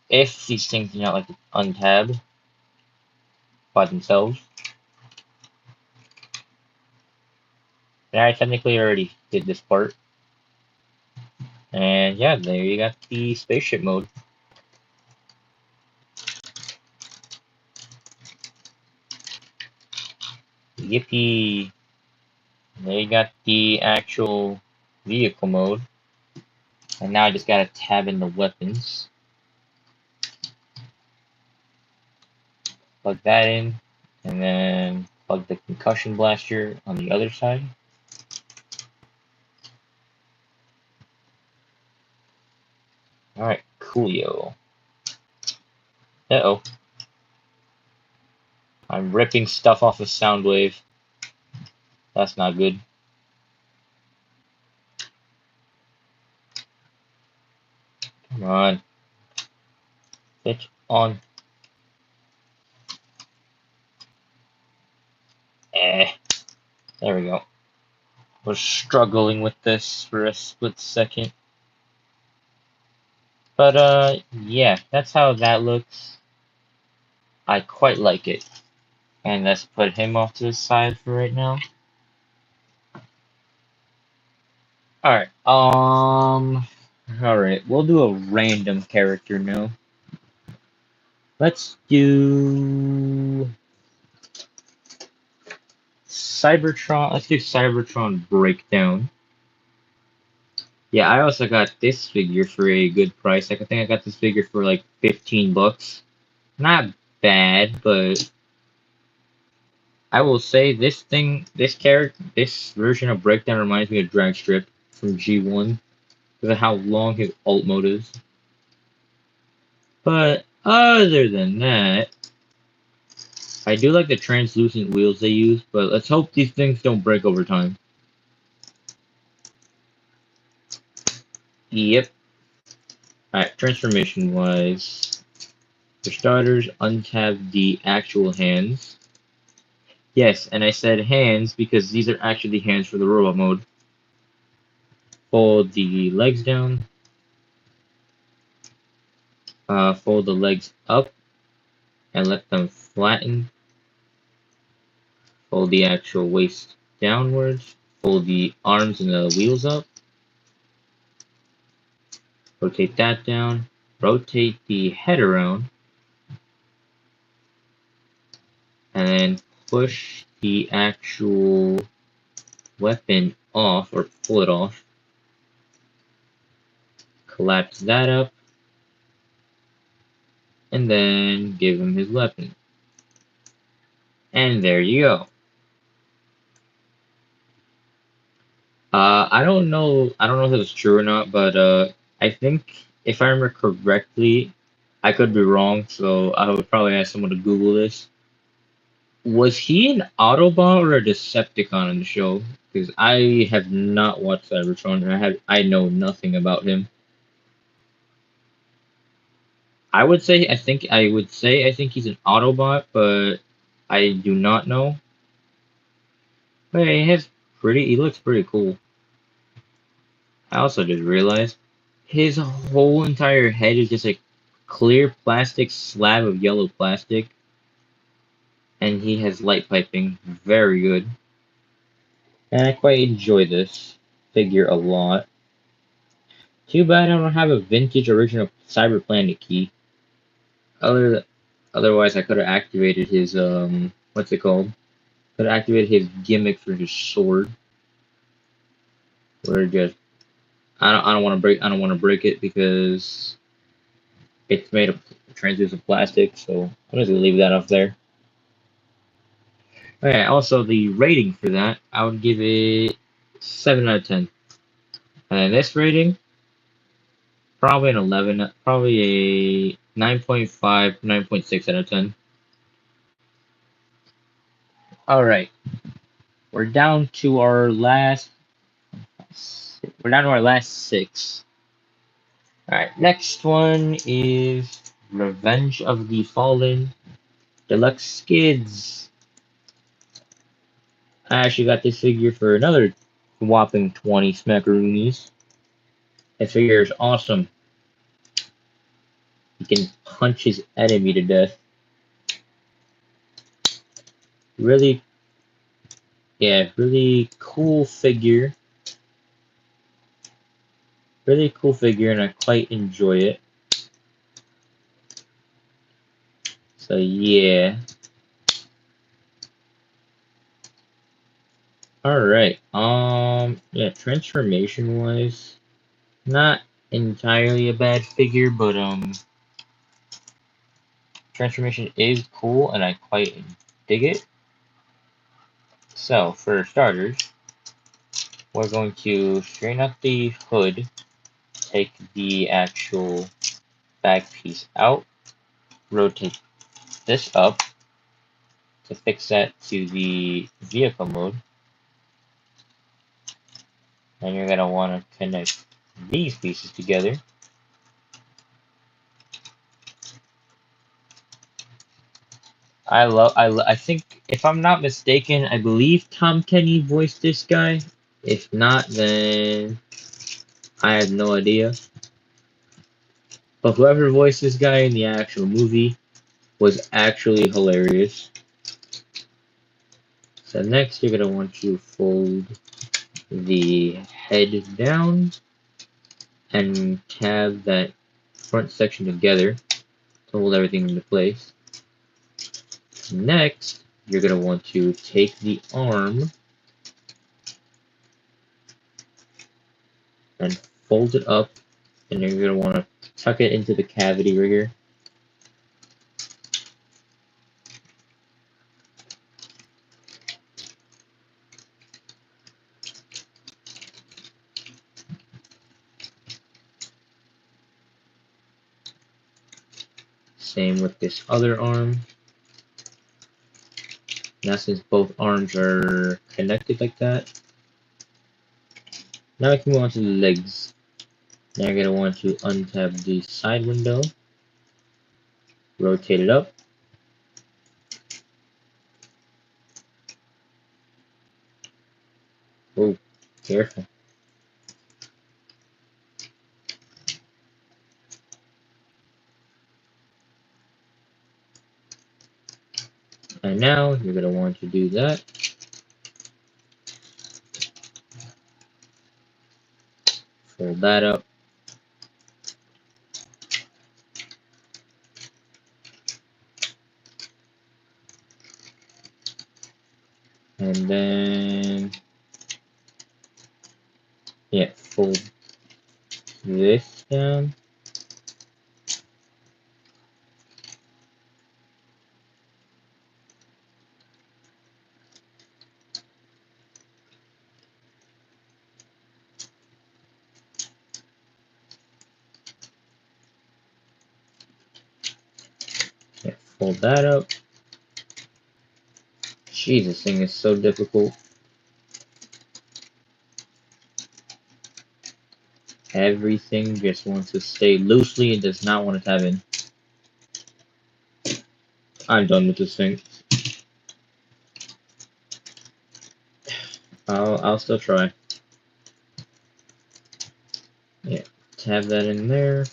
[SPEAKER 1] If these things do not like to untab by themselves. And I technically already did this part. And yeah, there you got the spaceship mode. Yippee! There you got the actual vehicle mode. And now I just gotta tab in the weapons. Plug that in. And then plug the concussion blaster on the other side. Alright, coolio. Uh-oh. I'm ripping stuff off of Soundwave. That's not good. Come on. Switch on. Eh. There we go. Was struggling with this for a split second. But yeah, that's how that looks. I quite like it. And let's put him off to the side for right now. Alright, alright, we'll do a random character now. Let's do Cybertron. Let's do Cybertron Breakdown. Yeah, I also got this figure for a good price. Like, I think I got this figure for like 15 bucks. Not bad, but I will say this thing, this version of Breakdown reminds me of Dragstrip from G1 because of how long his ult mode is. But other than that, I do like the translucent wheels they use, but let's hope these things don't break over time. Yep. Alright, transformation wise. For starters, untap the actual hands. Yes, and I said hands because these are actually hands for the robot mode. Fold the legs down. Fold the legs up and let them flatten. Fold the actual waist downwards. Fold the arms and the wheels up. Rotate that down. Rotate the head around. And then push the actual weapon off or pull it off. Collapse that up. And then give him his weapon. And there you go. I don't know if it's true or not, but I think if I remember correctly, I could be wrong, so I would probably ask someone to Google this. Was he an Autobot or a Decepticon in the show? Because I have not watched Cybertron, and I know nothing about him. I would say I think he's an Autobot, but I do not know. But he looks pretty cool. I also just realized his whole entire head is just a clear plastic slab of yellow plastic, and he has light piping. Very good. And I quite enjoy this figure a lot. Too bad I don't have a vintage original Cyber Planet key. Otherwise I could have activated his what's it called? Could have activated his gimmick for his sword. Where just I don't want to break it because it's made of translucent plastic, so I'm just gonna leave that up there. Okay, also the rating for that, I would give it 7 out of 10. And this rating, probably an 11, probably a 9.5, 9.6 out of 10. Alright, we're down to our last, six. Alright, next one is Revenge of the Fallen Deluxe Skids. I actually got this figure for another whopping 20 smackaroonies. This figure is awesome. He can punch his enemy to death. Really, yeah, really cool figure. Really cool figure, and I quite enjoy it. So yeah. Alright, yeah, transformation wise, not entirely a bad figure, but transformation is cool and I quite dig it. So for starters, we're going to straighten up the hood, take the actual back piece out, rotate this up to fix that to the vehicle mode. And you're going to want to connect these pieces together. I think if I'm not mistaken, I believe Tom Kenny voiced this guy. If not, then I have no idea. But whoever voiced this guy in the actual movie was actually hilarious. So next you're gonna want to fold the head down and tab that front section together to hold everything into place. Next, you're gonna want to take the arm and fold it up, and you're gonna want to tuck it into the cavity right here. Same with this other arm. Now since both arms are connected like that, now we can move on to the legs. Now you're going to want to untab the side window, rotate it up, oh, careful. And now you're going to want to do that. Fold that up. And then, yeah, fold this down. Yeah, fold that up. Jeez, this thing is so difficult. Everything just wants to stay loosely and does not want to tab in. I'm done with this thing. I'll still try. Yeah, tab that in there.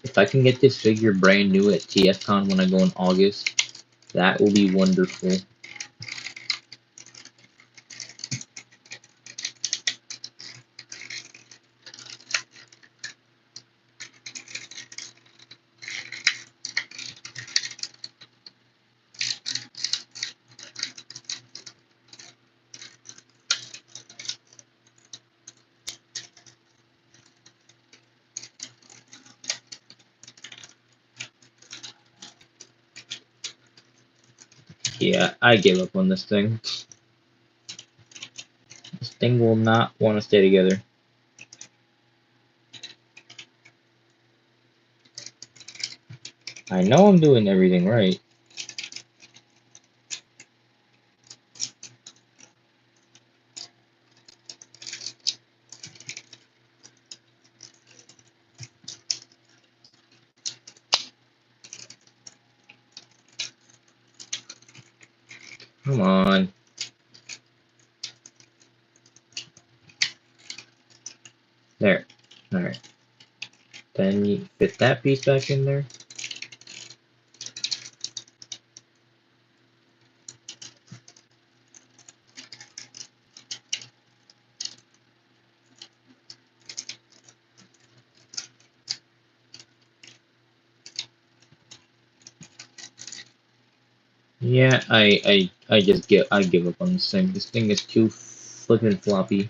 [SPEAKER 1] If I can get this figure brand new at TFCon when I go in August, that will be wonderful. Yeah, I give up on this thing. This thing will not want to stay together. I know I'm doing everything right. Come on. There. Alright. Then you fit that piece back in there. Yeah, I give up on this thing. This thing is too flippin' floppy.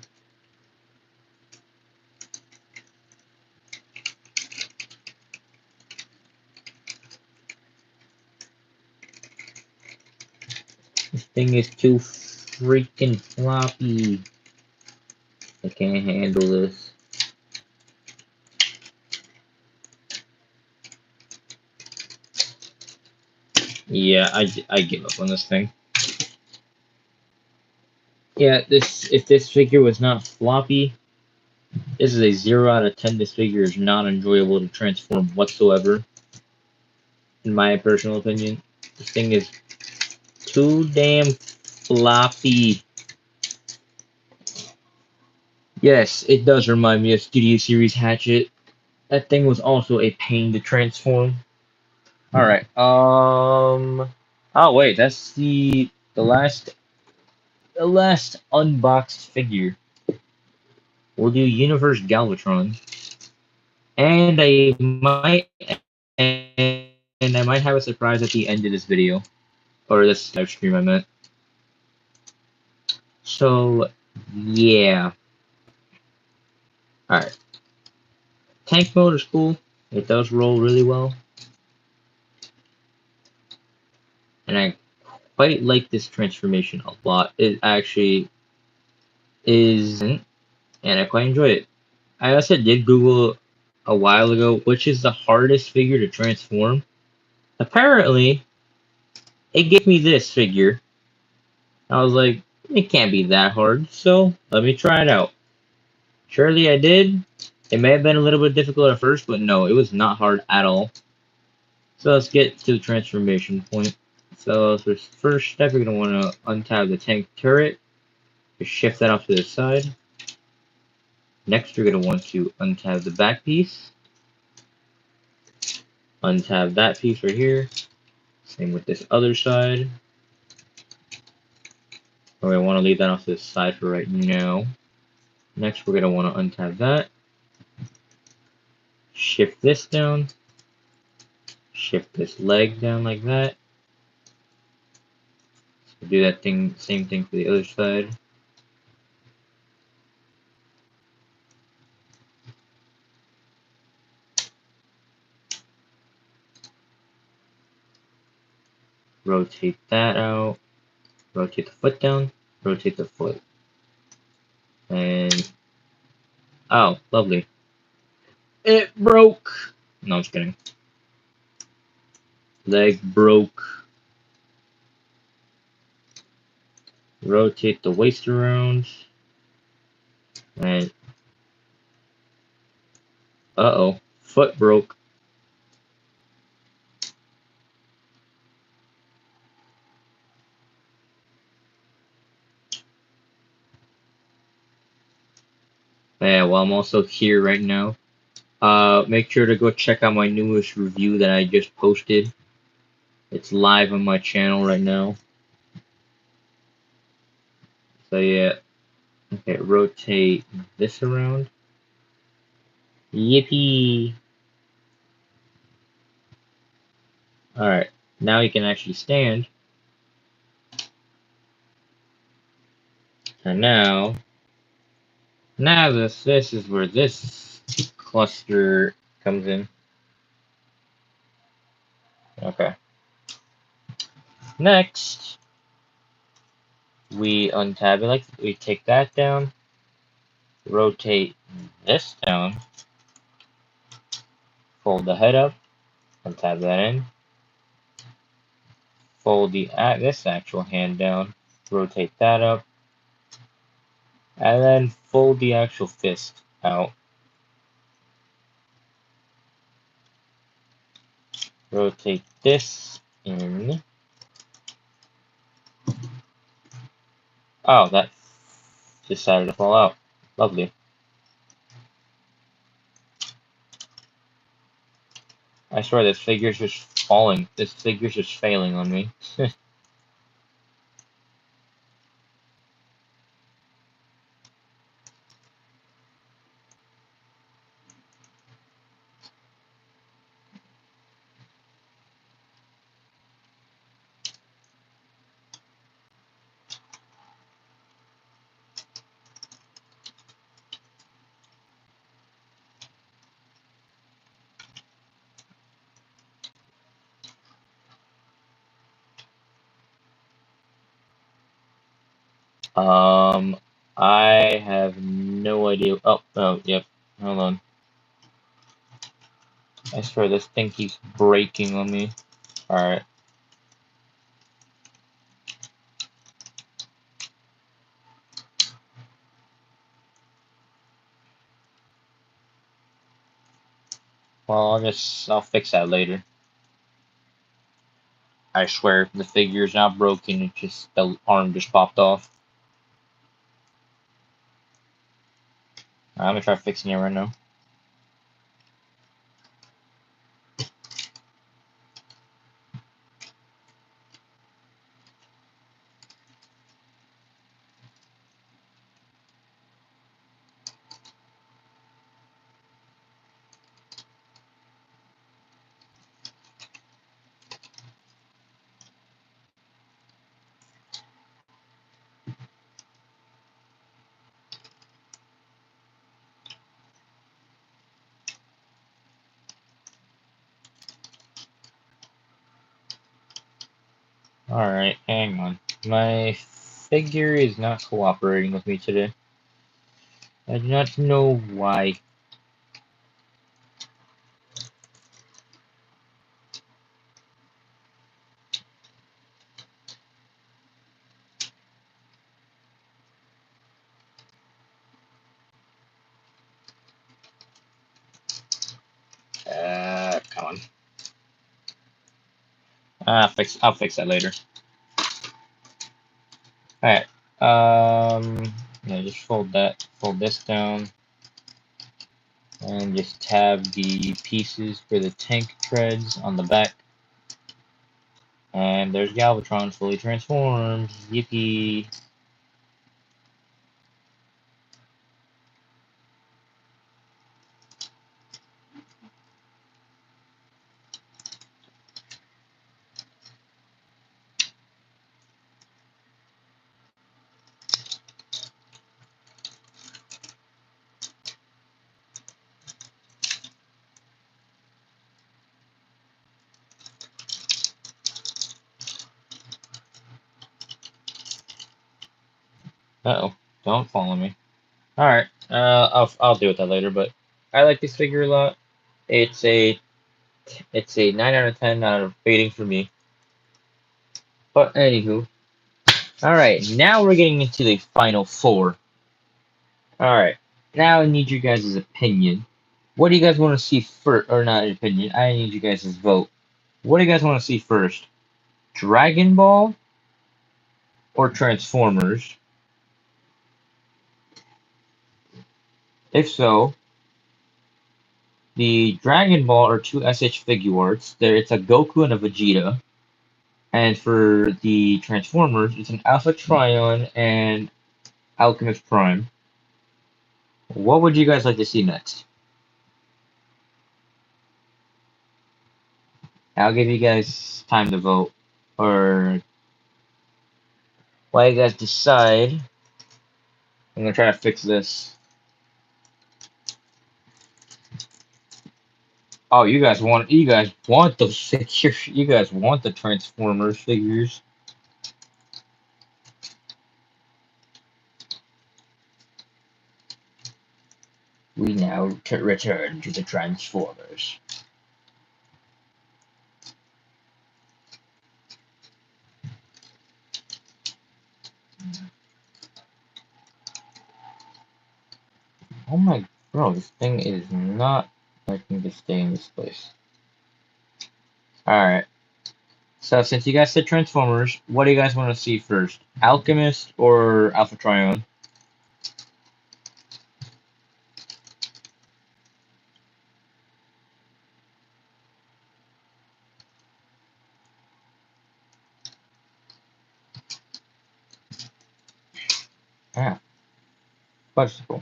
[SPEAKER 1] This thing is too freaking floppy. I can't handle this. Yeah, I give up on this thing. Yeah, if this figure was not floppy, This is a 0 out of 10. This figure is not enjoyable to transform whatsoever, in my personal opinion. This thing is too damn floppy. Yes, it does remind me of Studio Series Hatchet. That thing was also a pain to transform. Alright, oh wait, that's the last unboxed figure. We'll do Universe Galvatron. And I might have a surprise at the end of this video. Or this live stream I meant. So yeah. Alright. Tank mode is cool. It does roll really well. And I quite like this transformation a lot. It actually isn't, and I quite enjoy it. I also did Google a while ago which is the hardest figure to transform. Apparently, it gave me this figure. I was like, it can't be that hard, so let me try it out. Surely I did. It may have been a little bit difficult at first, but no, it was not hard at all. So let's get to the transformation point. So for first step, you're going to want to untab the tank turret. Just shift that off to the side. Next, you're going to want to untab the back piece. Untab that piece right here. Same with this other side. We want to leave that off to the side for right now. Next, we're going to want to untab that. Shift this down. Shift this leg down like that. So do that thing, same thing for the other side. Rotate that out. Rotate the foot down. Rotate the foot. And oh, lovely. It broke. No, I'm just kidding. Leg broke. Rotate the waist around. And uh-oh, foot broke. Yeah, well, I'm also here right now. Make sure to go check out my newest review that I just posted. It's live on my channel right now. So yeah, okay, rotate this around. Yippee! Alright, now you can actually stand. And now this is where this cluster comes in. Okay. Next, we untab it, like we take that down, rotate this down, fold the head up, untab that in, fold this actual hand down, rotate that up, and then fold the actual fist out. Rotate this in. Oh, that decided to fall out. Lovely. I swear this figure's just falling. This figure's just failing on me. I have no idea. Oh, yep. Hold on. I swear this thing keeps breaking on me. Alright. Well, I'll fix that later. I swear, the figure's not broken, it just, the arm just popped off. I'm gonna try fixing it right now. Alright, hang on. My figure is not cooperating with me today. I do not know why. Come on. I'll fix that later. Alright. Yeah, just fold this down, and just tab the pieces for the tank treads on the back. And there's Galvatron fully transformed. Yippee! Uh-oh, don't follow me. Alright, I'll deal with that later, but I like this figure a lot. It's a 9 out of 10 out of rating for me. But anywho, alright, now we're getting into the final four. Alright, now I need you guys' opinion. What do you guys want to see first? Or not opinion, I need you guys' vote. What do you guys want to see first? Dragon Ball or Transformers? If so, the Dragon Ball are two SH figure arts. There, it's a Goku and a Vegeta. And for the Transformers, it's an Alpha Trion and Alchemist Prime. What would you guys like to see next? I'll give you guys time to vote. Or while you guys decide, I'm gonna try to fix this. Oh, you guys want those figures. You guys want the Transformers figures. We now return to the Transformers. Oh my, bro, this thing is not liking to stay in this place. Alright. So since you guys said Transformers, what do you guys want to see first? Alchemist or Alpha Trion? Yeah, vegetable.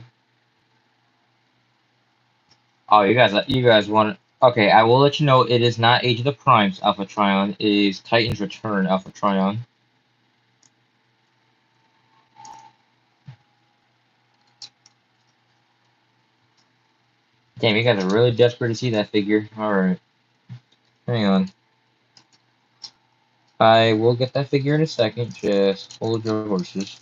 [SPEAKER 1] Oh, you guys want. Okay, I will let you know. It is not Age of the Primes Alpha Trion. It is Titan's Return Alpha Trion. Damn, you guys are really desperate to see that figure. All right, hang on. I will get that figure in a second. Just hold your horses.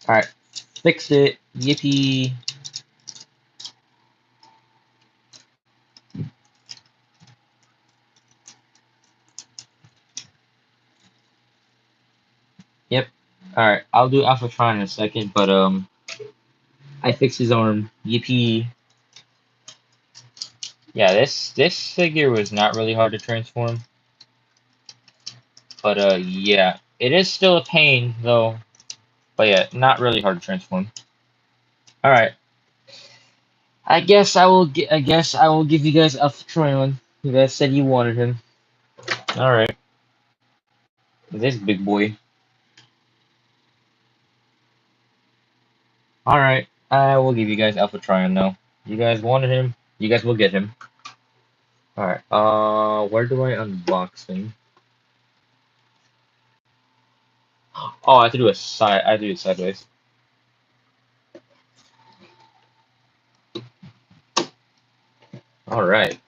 [SPEAKER 1] Alright, fixed it. Yippee. Yep. Alright, I'll do Alpha Tron in a second, but I fixed his arm. Yippee. Yeah, this figure was not really hard to transform, but yeah, it is still a pain though. But yeah, not really hard to transform. All right, I guess I will give you guys Alpha Trion. You guys said you wanted him. All right, this big boy. All right, I will give you guys Alpha Trion now. You guys wanted him. You guys will get him. All right. Where do I unbox him? Oh, I have to do a side. I have to do it sideways. All right.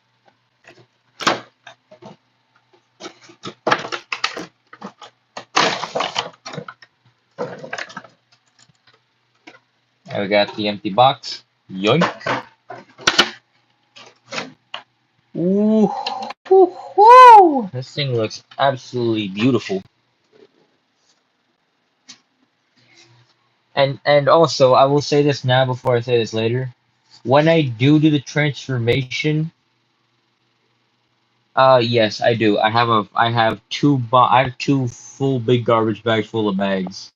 [SPEAKER 1] And we got the empty box. Yoink. Ooh, woo, woo. This thing looks absolutely beautiful. And also, I will say this now before I say this later. When I do the transformation, yes, I do. I have two full big garbage bags full of bags.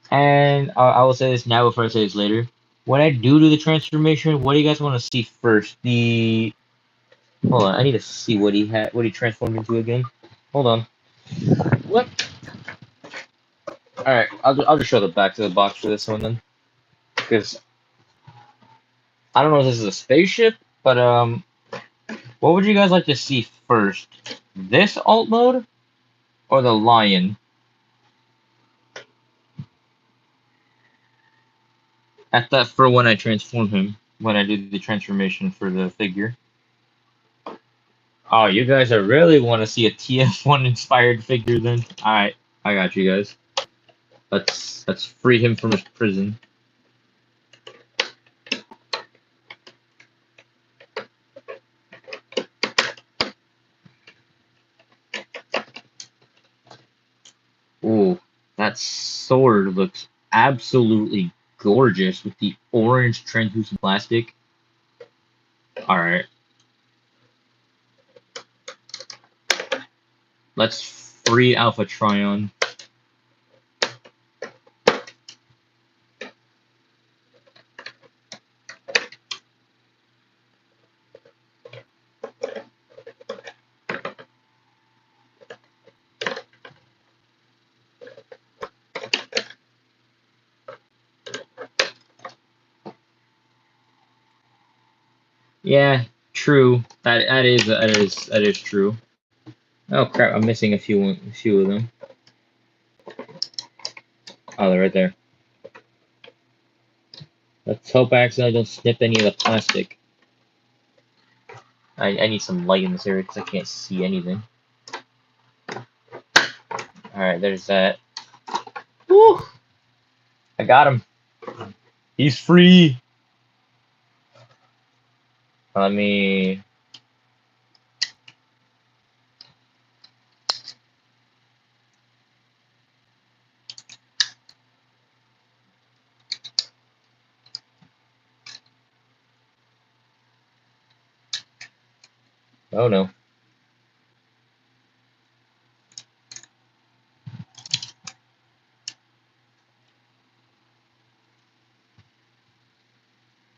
[SPEAKER 1] And I will say this now before I say this later. When I do the transformation, what do you guys want to see first? Hold on, I need to see what he transformed into again. Hold on. What? All right, I'll just show the back of the box for this one then, because I don't know if this is a spaceship, but what would you guys like to see first? This alt mode or the lion? At that for when I transform him, when I do the transformation for the figure. Oh, you guys are really want to see a TF1 inspired figure then? Alright, I got you guys. Let's free him from his prison. Ooh, that sword looks absolutely gorgeous with the orange translucent plastic. Alright. Let's free Alpha Trion. Yeah, true. That is true. Oh crap! I'm missing a few of them. Oh, they're right there. Let's hope I accidentally don't snip any of the plastic. I need some light in this area because I can't see anything. Alright, there's that. Woo! I got him. He's free. Let me. Oh no.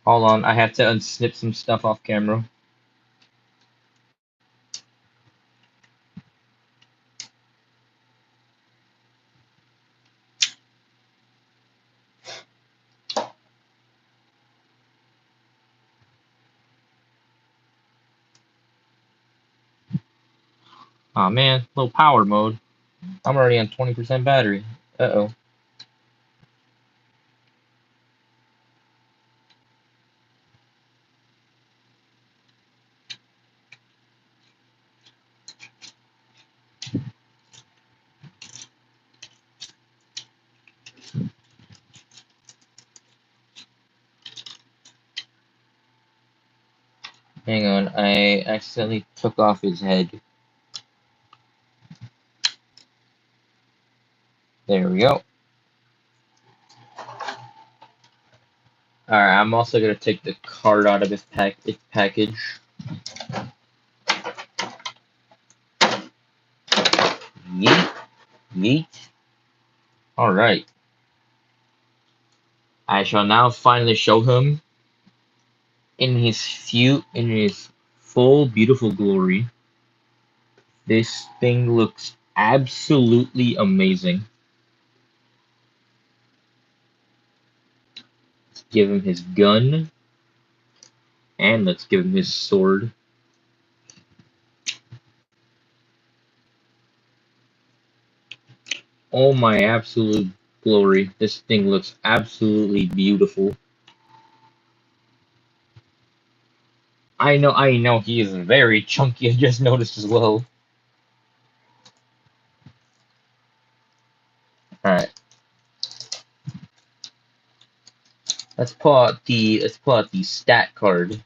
[SPEAKER 1] Hold on, I have to unsnip some stuff off camera. Aw man, low power mode. I'm already on 20% battery. Uh-oh. Hang on, I accidentally took off his head. There we go. Alright, I'm also gonna take the card out of his package. Yeet, yeet. Alright. I shall now finally show him in his full beautiful glory. This thing looks absolutely amazing. Let's give him his gun, and let's give him his sword. Oh my absolute glory. This thing looks absolutely beautiful. I know he is very chunky, I just noticed as well. Alright. Let's pull out the stat card.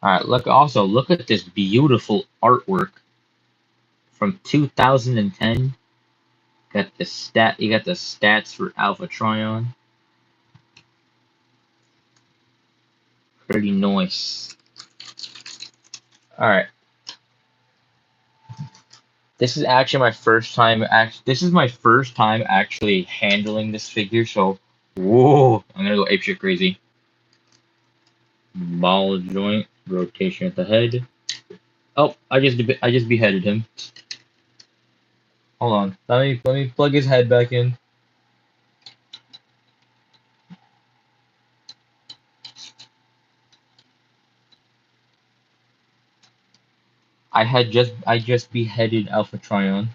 [SPEAKER 1] Alright, look at this beautiful artwork from 2010. You got the stats for Alpha Trion. Pretty nice. Alright. This is actually my first time actually handling this figure, so whoa, I'm gonna go apeshit crazy. Ball joint, rotation at the head. Oh, I just beheaded him. Hold on. Let me plug his head back in. I just beheaded Alpha Trion.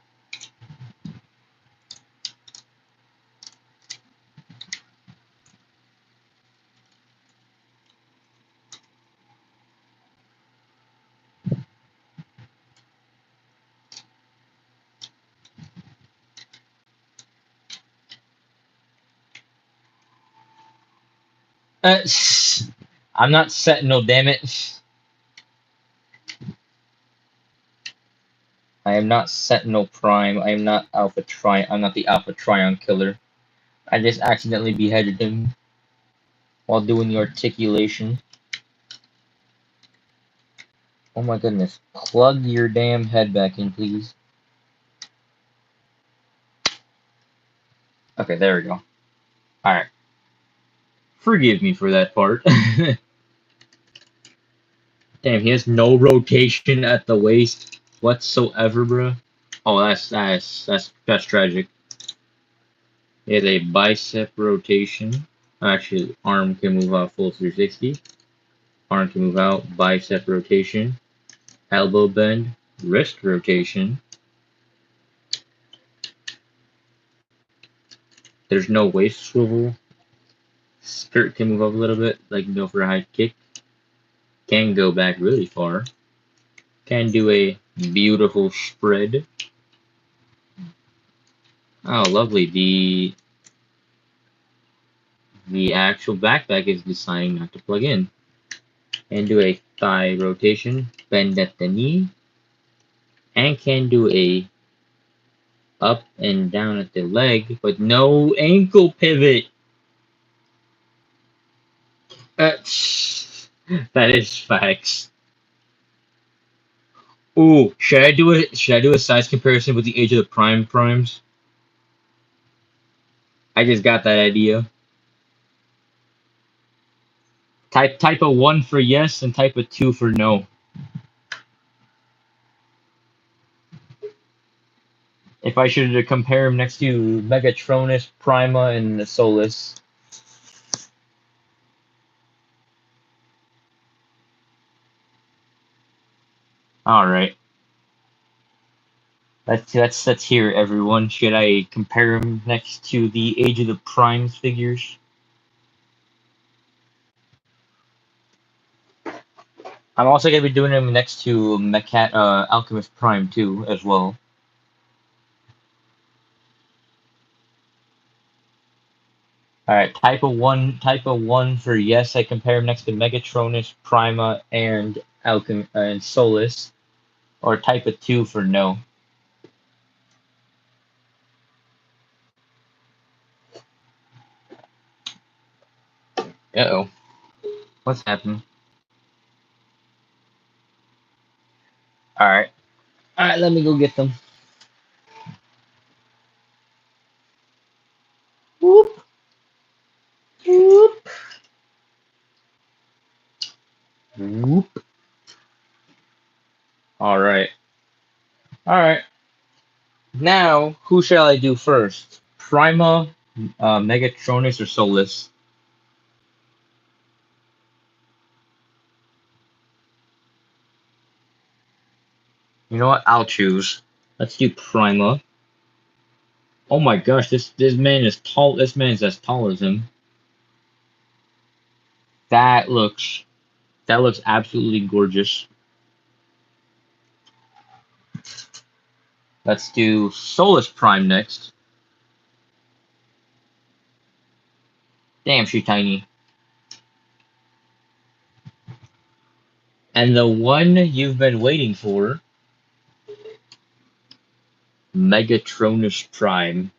[SPEAKER 1] I'm not Sentinel, damn it. I am not Sentinel Prime. I am not Alpha Trion. I'm not the Alpha Trion killer. I just accidentally beheaded him while doing the articulation. Oh my goodness. Plug your damn head back in, please. Okay, there we go. Alright. Forgive me for that part. Damn, he has no rotation at the waist whatsoever, bro. Oh, that's tragic. He has a bicep rotation. Actually, arm can move out full 360. Arm can move out, bicep rotation, elbow bend, wrist rotation. There's no waist swivel. Skirt can move up a little bit, like go for a high kick. Can go back really far. Can do a beautiful spread. Oh, lovely. The actual backpack is designed not to plug in. And do a thigh rotation, bend at the knee, and can do a up and down at the leg, but no ankle pivot. That is facts. Ooh, should I do it? Should I do a size comparison with the Age of the Primes? I just got that idea. Type a 1 for yes and type a 2 for no. If I should compare him next to Megatronus, Prima, and Solus. Alright. Let's hear it, everyone. Should I compare him next to the Age of the Primes figures? I'm also gonna be doing him next to Alchemist Prime too, as well. All right, type of one for yes. I compare him next to Megatronus, Prima, and and Solus, or type of two for no. Uh-oh, what's happening? All right. Let me go get them. Whoop, whoop, whoop. All right, all right. Now, who shall I do first? Prima, Megatronus, or Solus? You know what? I'll choose. Let's do Prima. Oh my gosh, this man is tall. This man's as tall as him. That looks that looks absolutely gorgeous. Let's do Solus Prime next. Damn, she's tiny. And the one you've been waiting for, Megatronus Prime.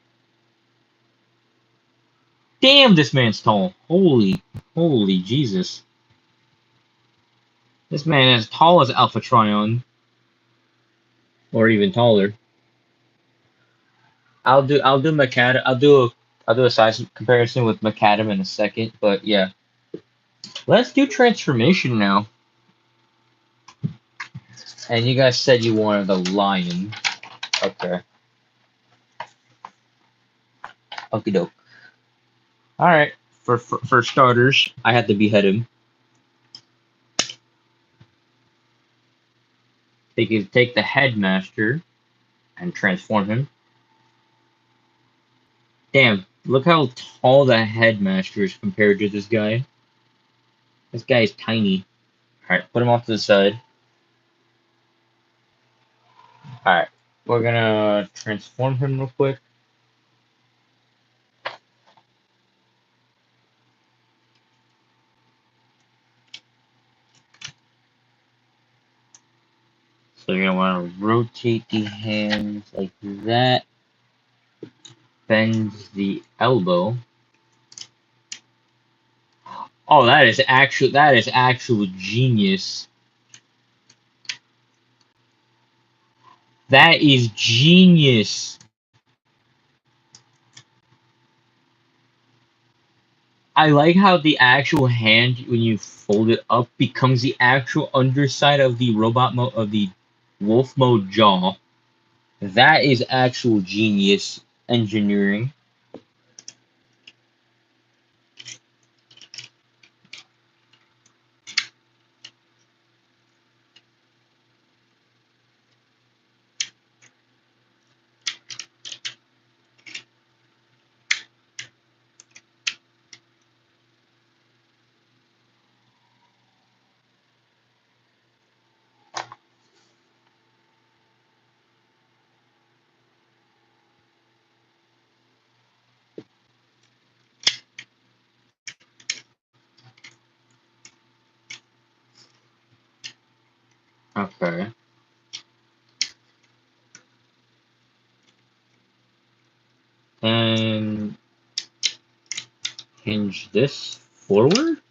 [SPEAKER 1] Damn, this man's tall. Holy Jesus. This man is as tall as Alpha Trion, or even taller. I'll do a size comparison with Macadam in a second, but yeah. Let's do transformation now. And you guys said you wanted a lion. Okay. Okie doke. Alright. For starters, I had to behead him. Take the headmaster and transform him. Damn, look how tall the headmaster is compared to this guy. This guy is tiny. Alright, put him off to the side. Alright, we're gonna transform him real quick. So you're gonna want to rotate the hands like that. Bend the elbow. Oh, that is actual genius. That is genius. I like how the actual hand, when you fold it up, becomes the actual underside of the robot mode of the wolf mode jaw. That is actual genius engineering. Okay. And hinge this forward.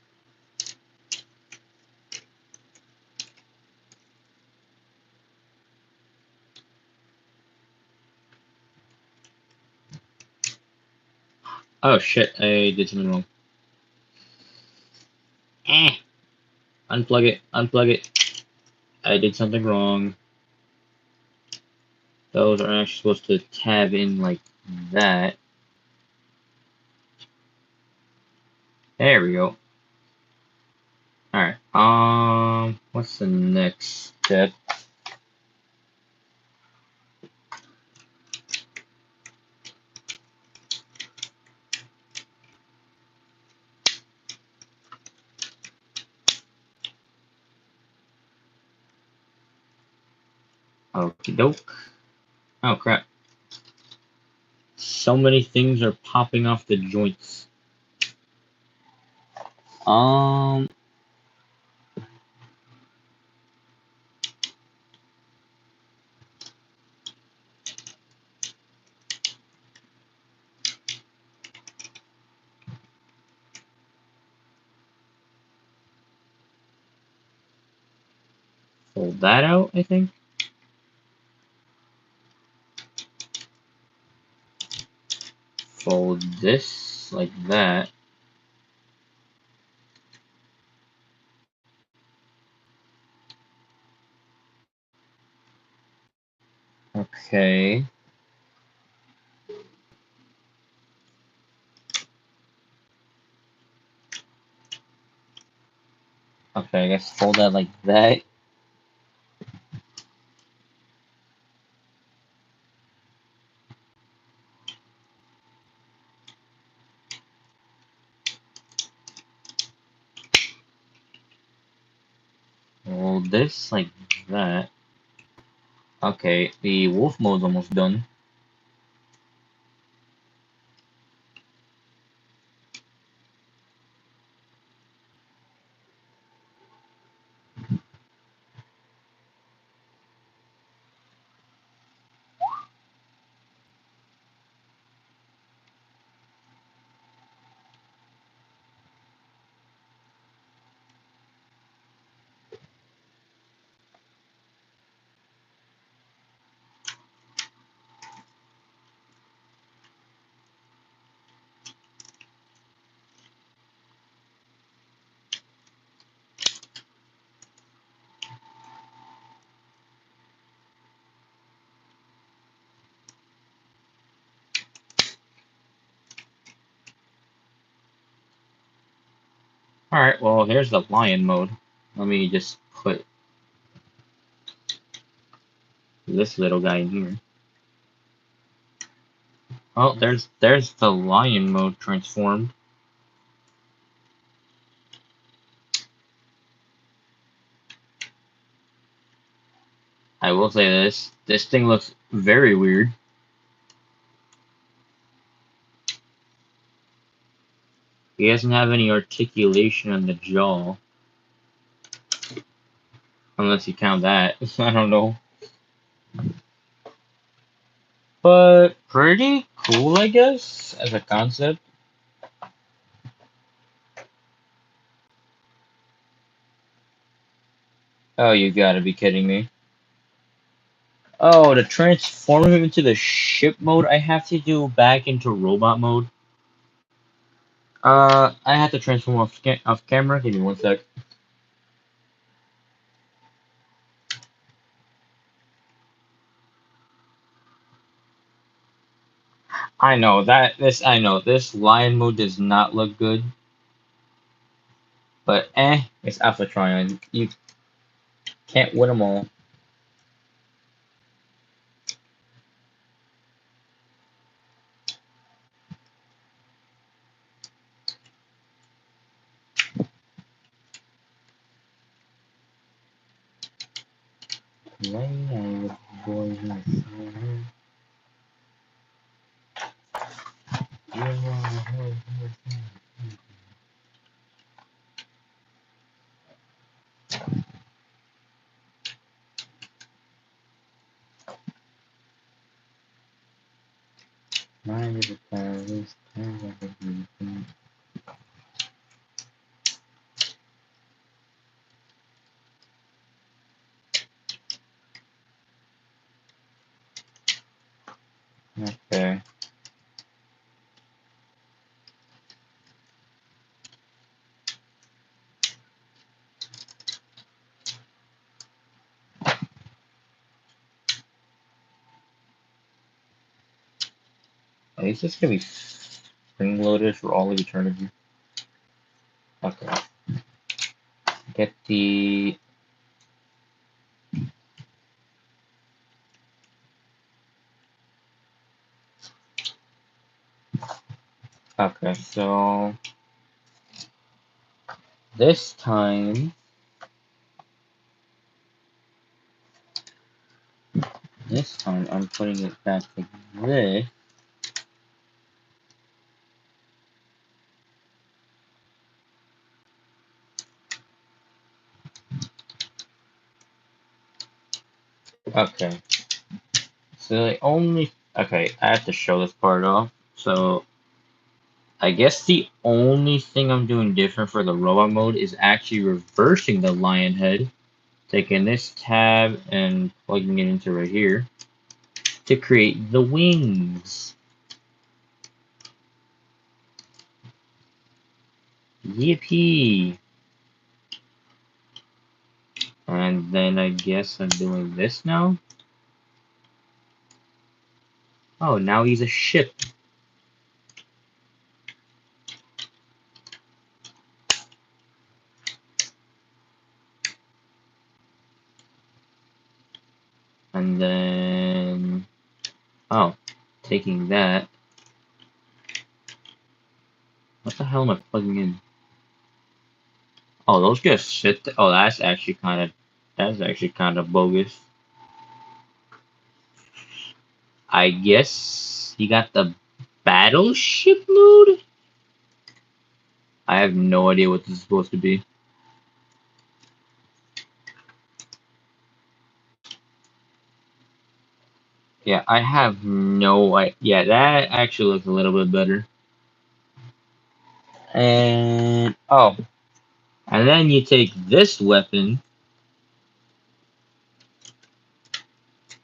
[SPEAKER 1] Oh shit, I did something wrong. Eh. Unplug it, unplug it. I did something wrong. Those are actually supposed to tab in like that. There we go. Alright, what's the next step? Okie doke. Oh crap. So many things are popping off the joints. Um, fold that out, I think. Fold this like that. Okay. Okay, I guess fold that like that. Fold this like that. Okay, the wolf mode's almost done. Alright, well, here's the lion mode. Let me just put this little guy in here. Oh, there's the lion mode transformed. I will say this thing looks very weird. He doesn't have any articulation on the jaw. Unless you count that. I don't know. But pretty cool, I guess, as a concept. Oh, you gotta be kidding me. Oh, to transform him into the ship mode, I have to do back into robot mode. I have to transform off camera. Give me one sec. I know this lion mode does not look good, but it's Alpha Trion. You can't win them all. Okay. Is this gonna be spring loaded for all of eternity? Okay. Get the okay, so this time I'm putting it back like this. Okay. So the only okay, I have to show this part off. So I guess the only thing I'm doing different for the robot mode is actually reversing the lion head, taking this tab and plugging it into right here to create the wings. Yippee! And then I guess I'm doing this now. Oh, now he's a ship. And then, oh, taking that. What the hell am I plugging in? Oh, those just sit. Oh, that's actually kind of bogus. I guess you got the battleship mode? I have no idea what this is supposed to be. Yeah, I have no idea. Yeah, that actually looks a little bit better. And, oh, and then you take this weapon.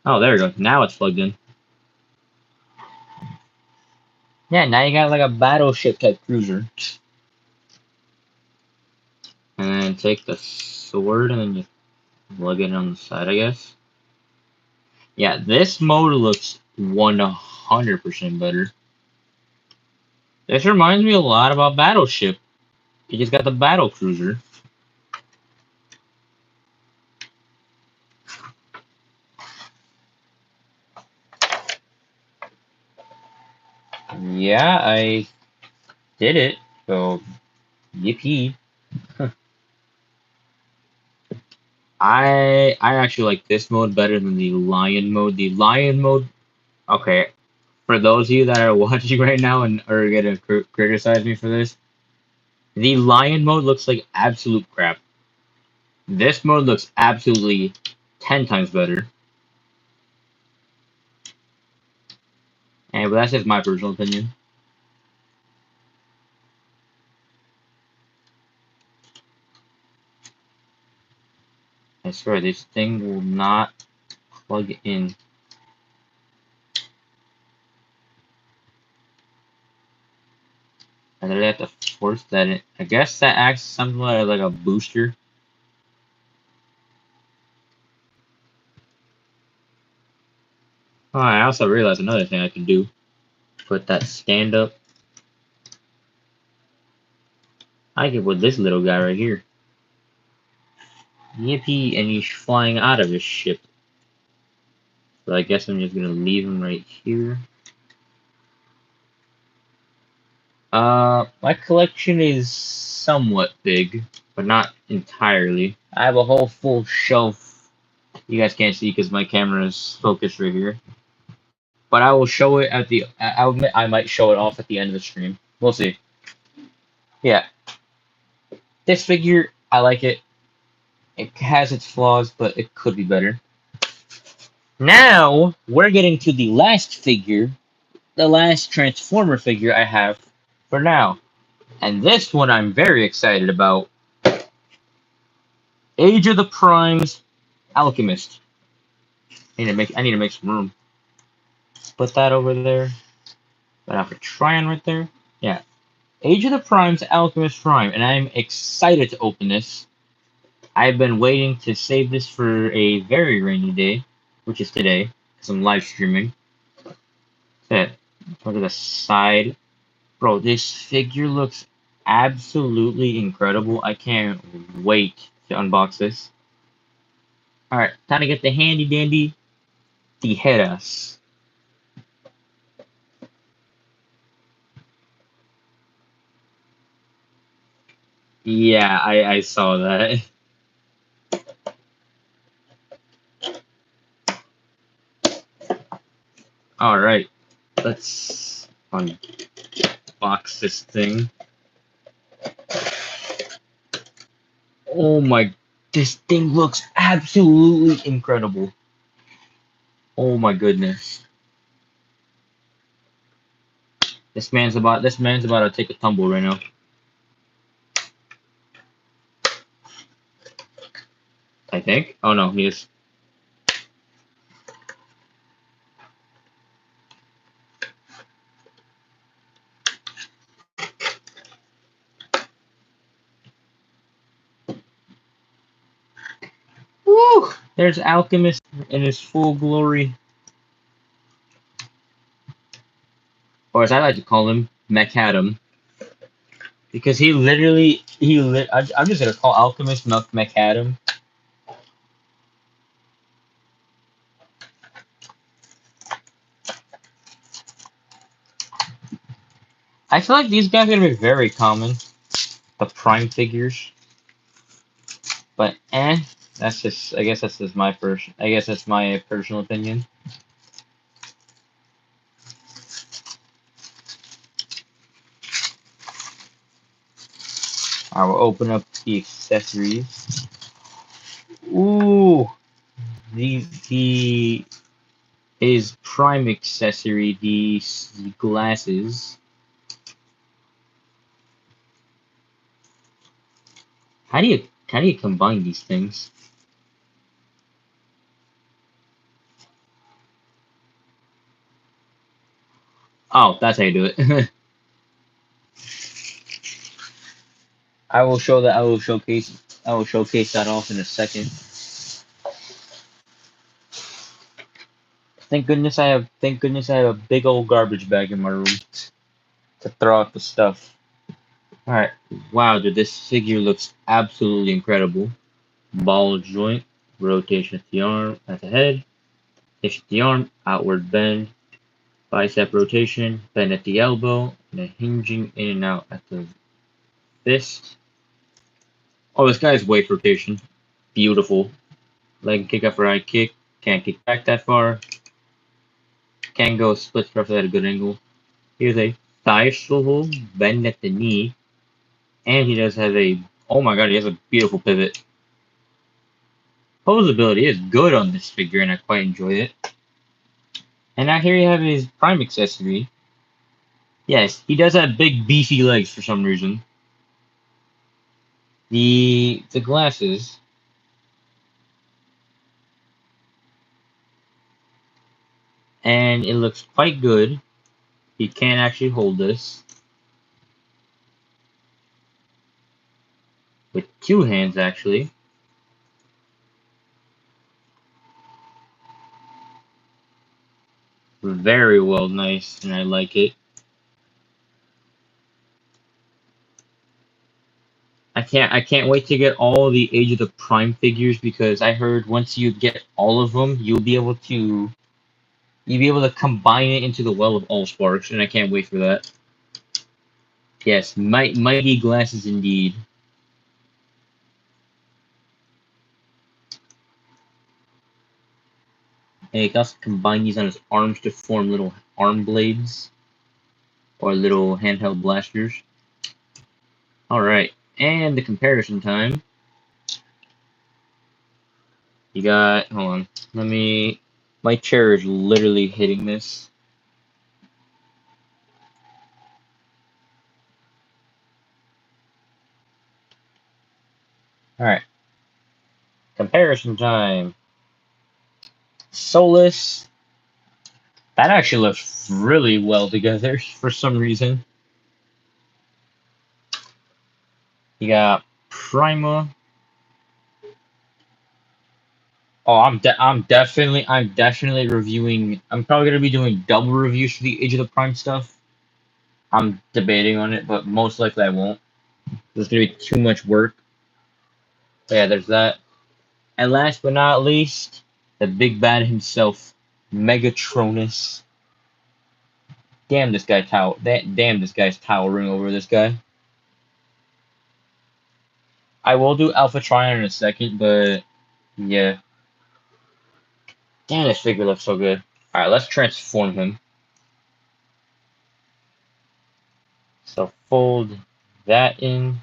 [SPEAKER 1] Oh, there we go. Now it's plugged in. Yeah, now you got like a battleship type cruiser. And then take the sword and then just plug it on the side, I guess. Yeah, this mode looks 100% better. This reminds me a lot about Battleship. You just got the battle cruiser. Yeah, I did it. So, yippee. I actually like this mode better than the lion mode. The lion mode, okay, for those of you that are watching right now and are gonna criticize me for this, the lion mode looks like absolute crap. This mode looks absolutely 10 times better. And but that's just my personal opinion. I swear this thing will not plug in. I literally have to force that in. I guess that acts something like a booster. Oh, I also realized another thing I can do. Put that stand up. I can put this little guy right here. Yippee, and he's flying out of his ship. So I guess I'm just gonna leave him right here. My collection is somewhat big, but not entirely. I have a whole full shelf. You guys can't see because my camera is focused right here. But I will show it at the. I might show it off at the end of the stream. We'll see. Yeah, this figure I like it. It has its flaws, but it could be better. Now we're getting to the last figure, the last Transformer figure I have for now, and this one I'm very excited about. Age of the Primes Alchemist. I need to make some room. Put that over there. But I have a Tryon right there. Yeah. Age of the Primes Alchemist Prime, and I'm excited to open this. I've been waiting to save this for a very rainy day, which is today, because I'm live streaming. Look at the side. Bro, this figure looks absolutely incredible. I can't wait to unbox this. Alright, time to get the handy dandy Tijeras. Yeah, I saw that. Alright, let's unbox this thing. Oh my, this thing looks absolutely incredible. Oh my goodness. This man's about to take a tumble right now. I think. Oh no, he is. Woo! There's Alchemist in his full glory. Or as I like to call him, Macadam. Because he literally I'm just gonna call Alchemist Macadam. I feel like these guys are gonna be very common. The prime figures. But that's just I guess that's my personal opinion. I will open up the accessories. Ooh, the his prime accessory, these glasses. How do you combine these things? Oh, that's how you do it. I will showcase that off in a second. Thank goodness I have a big old garbage bag in my room to throw out the stuff. Alright. Wow, dude, this figure looks absolutely incredible. Ball joint, rotation at the arm at the head, hitch at the arm, outward bend, bicep rotation, bend at the elbow, and a hinging in and out at the fist. Oh, this guy's waist rotation. Beautiful. Leg kick after right kick. Can't kick back that far. Can go split stuff at a good angle. Here's a thigh swivel, bend at the knee. And he does have a, oh my god, he has a beautiful pivot. Posability is good on this figure, and I quite enjoy it. And now here you have his prime accessory. Yes, he does have big beefy legs for some reason. The glasses. And it looks quite good. He can actually hold this with two hands actually. Very well, nice, and I like it. I can't wait to get all the Age of the Prime figures because I heard once you get all of them, you'll be able to combine it into the Well of Allsparks, and I can't wait for that. Yes, mighty glasses indeed. And you can also combine these on his arms to form little arm blades or little handheld blasters. Alright, and the comparison time. You got, hold on, my chair is literally hitting this. Alright, comparison time. Solus, that actually looks really well together for some reason. You got Prima. Oh, I'm definitely reviewing. I'm probably gonna be doing double reviews for the Age of the Prime stuff. I'm debating on it, but most likely I won't. There's gonna be too much work. But yeah, there's that. And last but not least, the big bad himself, Megatronus. Damn, this guy's towering over this guy. I will do Alpha Trion in a second, but yeah. Damn, this figure looks so good. Alright, let's transform him. So fold that in.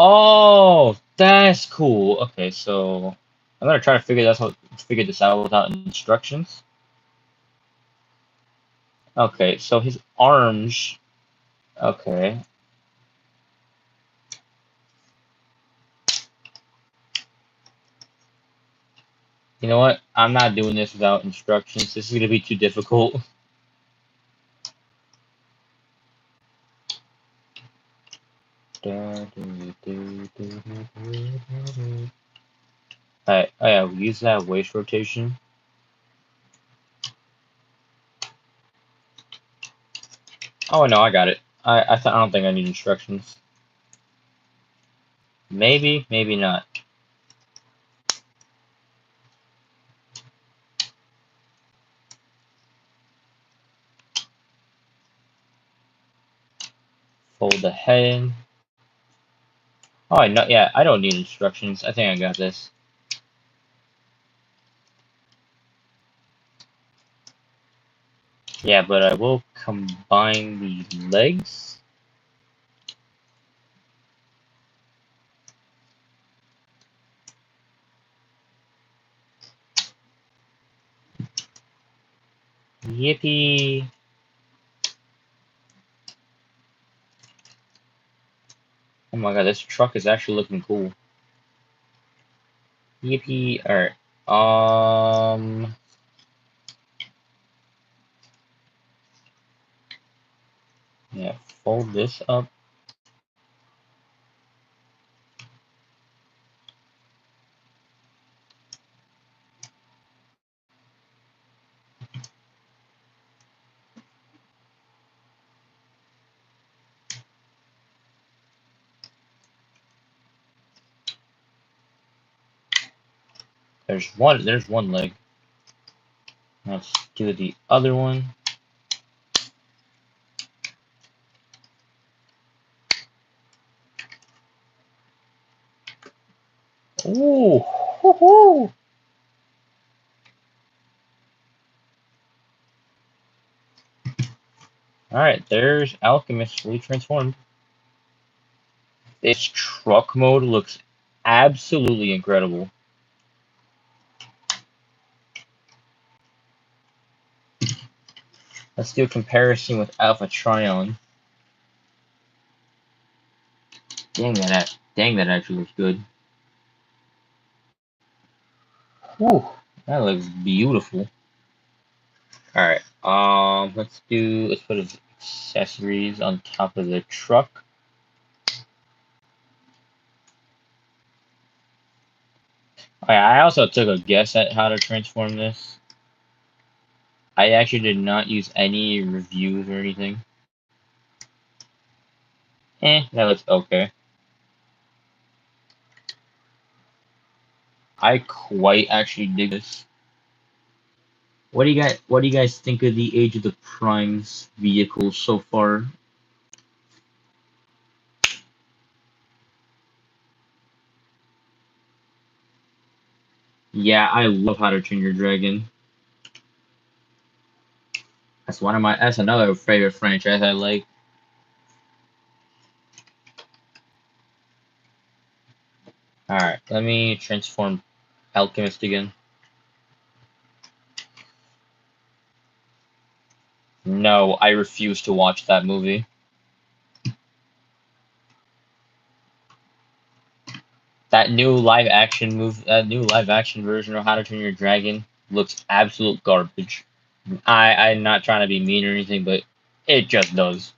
[SPEAKER 1] Oh, that's cool. Okay, so I'm gonna try to figure this out without instructions. Okay, so his arms. Okay, you know what? I'm not doing this without instructions. This is gonna be too difficult. Alright, oh yeah, we use that waist rotation. Oh no, I got it. I don't think I need instructions. Maybe, maybe not. Fold the head. Oh, I know. Yeah, I don't need instructions. I think I got this. Yeah, but I will combine the legs. Yippee! Oh my god, this truck is actually looking cool. Yippee! Alright. Yeah, fold this up. There's one leg. Let's do the other one. Ooh! Woohoo! Alright, there's Alchemist fully transformed. This truck mode looks absolutely incredible. Let's do a comparison with Alpha Trion. Dang that actually looks good. Whew, that looks beautiful. Alright, let's put his accessories on top of the truck. I also took a guess at how to transform this. I actually did not use any reviews or anything. That looks okay. I quite actually dig this. What do you guys think of the Age of the Primes vehicle so far? Yeah, I love How to Train Your Dragon. That's another favorite franchise I like. Alright, let me transform Alchemist again. No, I refuse to watch that movie. That new live action version of How to Train Your Dragon looks absolute garbage. I'm not trying to be mean or anything, but it just does.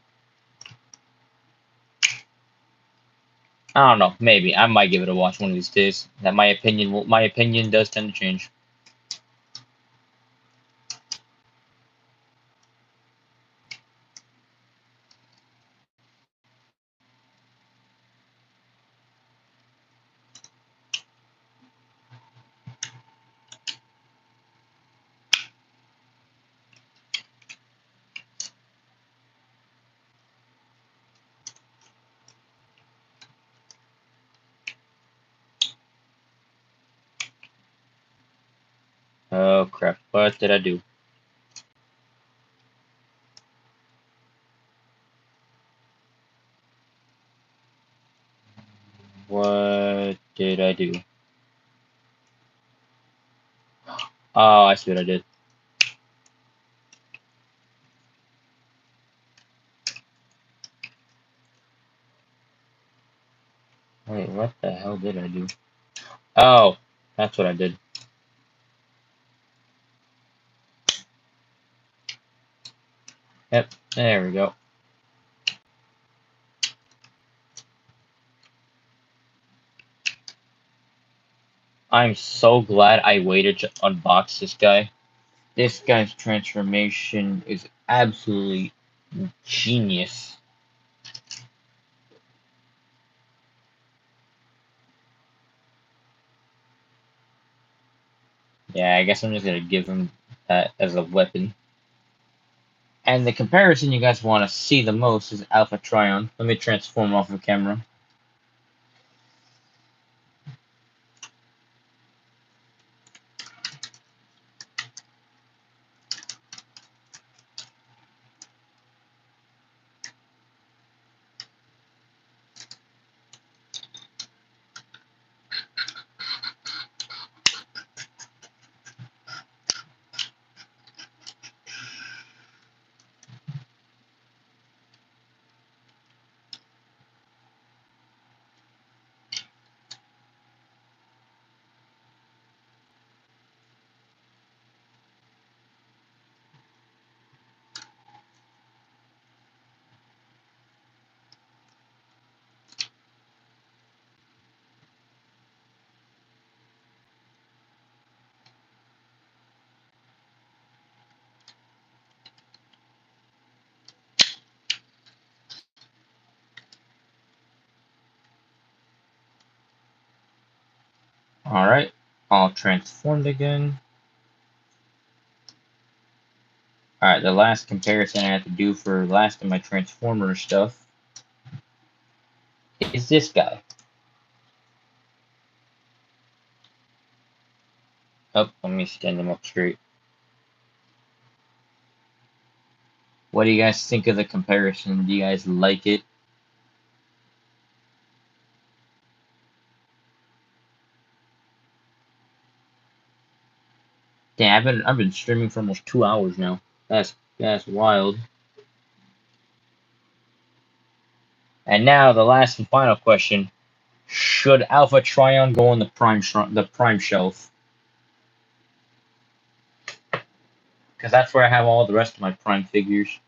[SPEAKER 1] I don't know, maybe I might give it a watch one of these days. That my opinion does tend to change. Oh crap! What did I do? What did I do? Oh, I see what I did. Wait, what the hell did I do? Oh, that's what I did. Yep, there we go. I'm so glad I waited to unbox this guy. This guy's transformation is absolutely genius. Yeah, I guess I'm just gonna give him that as a weapon. And the comparison you guys want to see the most is Alpha Trion. Let me transform off of camera. Alright, all transformed again. Alright, the last comparison I have to do for last of my Transformer stuff is this guy. Oh, let me stand him up straight. What do you guys think of the comparison? Do you guys like it? Damn, I've been streaming for almost 2 hours now. That's wild. And now the last and final question: should Alpha Trion go on the prime shelf? Because that's where I have all the rest of my prime figures.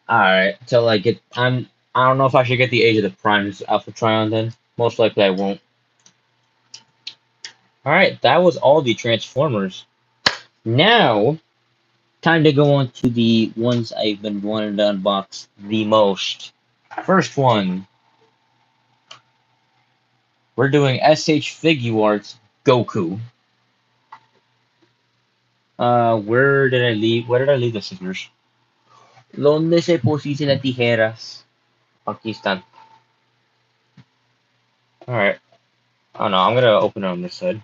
[SPEAKER 1] All right, till I get I don't know if I should get the Age of the Primes Alpha Trion then. Most likely I won't. All right, that was all the Transformers. Now, time to go on to the ones I've been wanting to unbox the most. First one, we're doing SH Figuarts Goku. Where did I leave? Where did I leave the scissors? ¿Dónde se pusiste las tijeras? Aquí están. All right. Oh no, I'm gonna open it on this side.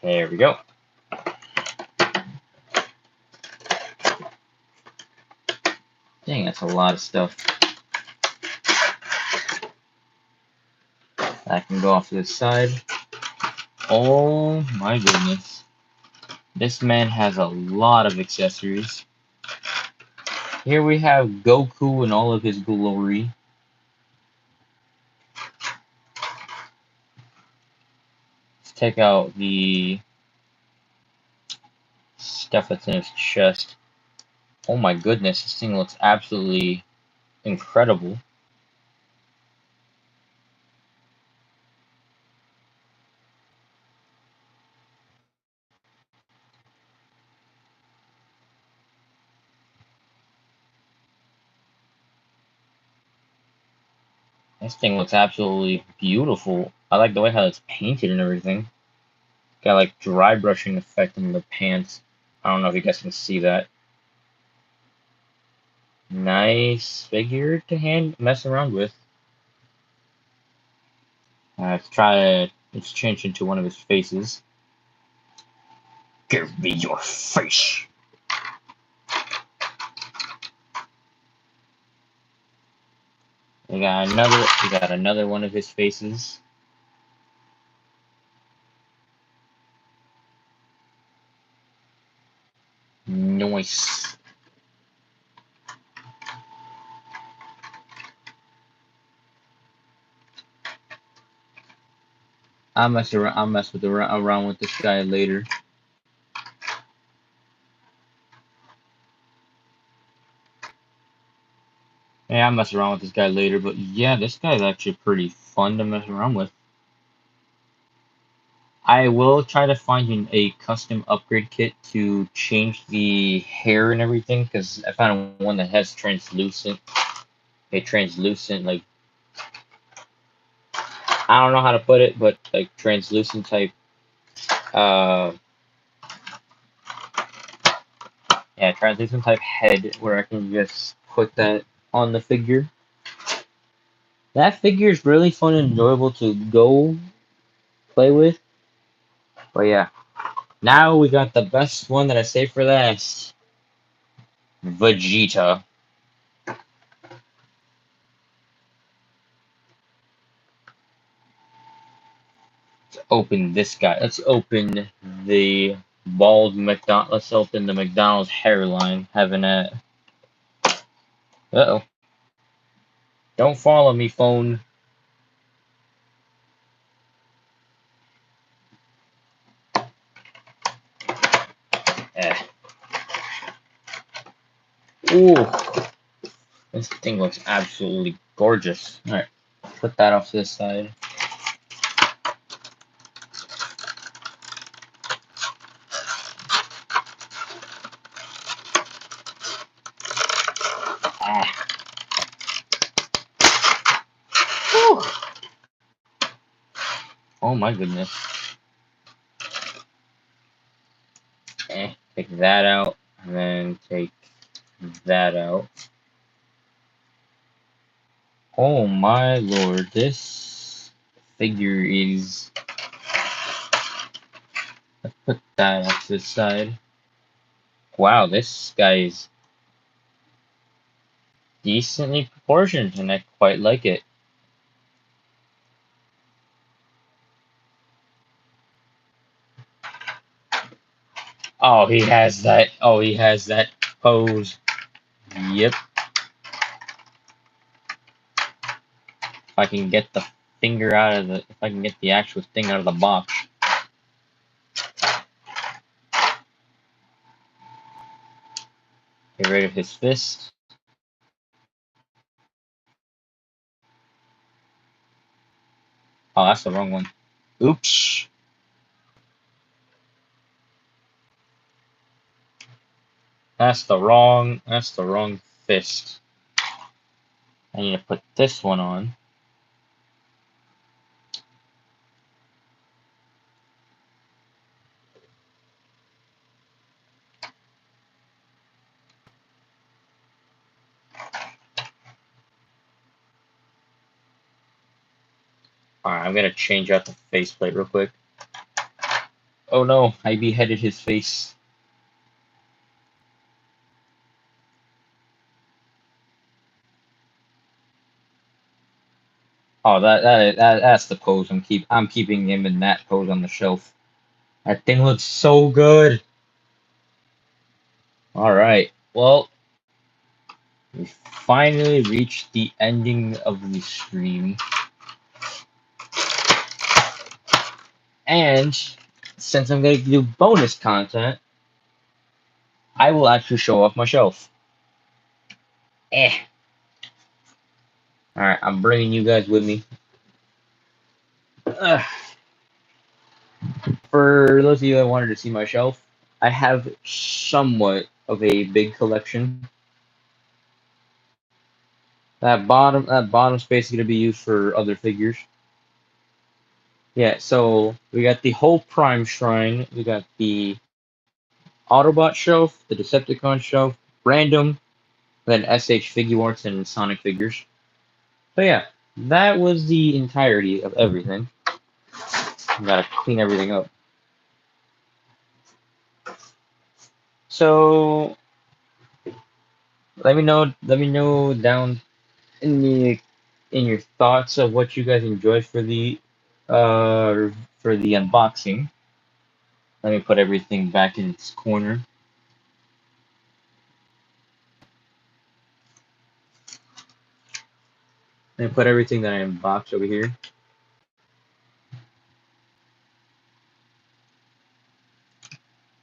[SPEAKER 1] There we go. Dang, that's a lot of stuff. That can go off to the side. Oh my goodness. This man has a lot of accessories. Here we have Goku in all of his glory. Let's take out the stuff that's in his chest. Oh my goodness, this thing looks absolutely incredible. This thing looks absolutely beautiful. I like the way how it's painted and everything. Got like dry brushing effect in the pants. I don't know if you guys can see that. Nice figure to mess around with. Let's try to Let's change into one of his faces. Give me your face. We got another one of his faces. Nice. I'll mess with around with this guy later. Yeah, I'll mess around with this guy later, but yeah, this guy's actually pretty fun to mess around with. I will try to find a custom upgrade kit to change the hair and everything, because I found one that has translucent, like, I don't know how to put it, but like translucent type, uh, yeah, translucent type head where I can just put that on the figure. That figure is really fun and enjoyable to go play with. But yeah, now we got the best one that I saved for last. Vegeta. Let's open this guy. Let's open the bald McDonald. Let's open the McDonald's hairline. Having a. Uh-oh. Don't follow me, phone. Eh. Ooh. This thing looks absolutely gorgeous. Alright. Put that off to the side. Ah. Whew. Oh my goodness. Take that out, and then take that out. Oh my lord, this figure is. Let's put that off to the side. Wow, this guy is decently proportioned, and I quite like it. Oh, he has that. Oh, he has that pose. Yep. If I can get the finger out of the, if I can get the actual thing out of the box. Get rid of his fist. Oh, that's the wrong one. Oops. That's the wrong fist. I need to put this one on. Alright, I'm gonna change out the faceplate real quick. Oh no, I beheaded his face. Oh, that's the pose I'm keeping him in that pose on the shelf. That thing looks so good. All right. Well, we finally reached the ending of the stream. And since I'm going to do bonus content, I will actually show off my shelf. Eh. All right, I'm bringing you guys with me. Ugh. For those of you that wanted to see my shelf, I have somewhat of a big collection. That bottom space is going to be used for other figures. Yeah, so we got the whole Prime Shrine. We got the Autobot shelf, the Decepticon shelf, random, then SH figure arts and Sonic figures. So yeah, that was the entirety of everything. Gotta clean everything up. So let me know down in your thoughts of what you guys enjoyed uh for the unboxing. Let me put everything back in its corner. Let me put everything that I unboxed over here.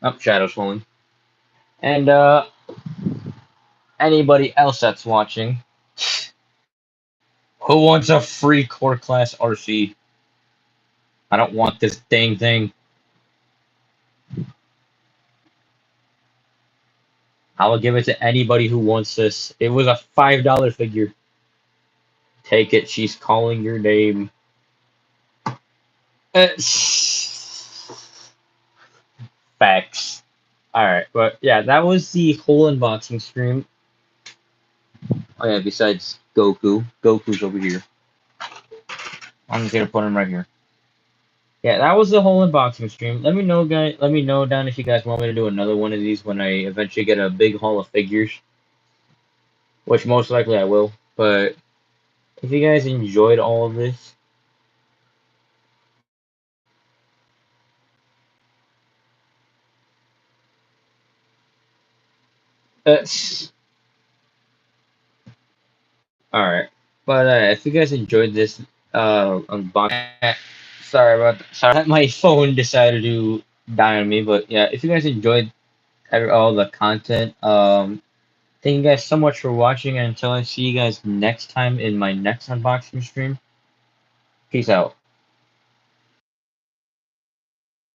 [SPEAKER 1] Up, Shadow's falling. And anybody else that's watching, who wants a free core class RC? I don't want this dang thing. I will give it to anybody who wants this. It was a $5 figure. Take it. She's calling your name. Uh, Facts. Alright, but yeah, that was the whole unboxing stream. Oh yeah, besides Goku. Goku's over here. I'm just gonna put him right here. Yeah, that was the whole unboxing stream. Let me know, guys. Let me know down if you guys want me to do another one of these when I eventually get a big haul of figures, which most likely I will. But if you guys enjoyed all of this, uh, all right. But if you guys enjoyed this unboxing, sorry that my phone decided to die on me. But yeah, if you guys enjoyed all the content, thank you guys so much for watching. And until I see you guys next time in my next unboxing stream, peace out.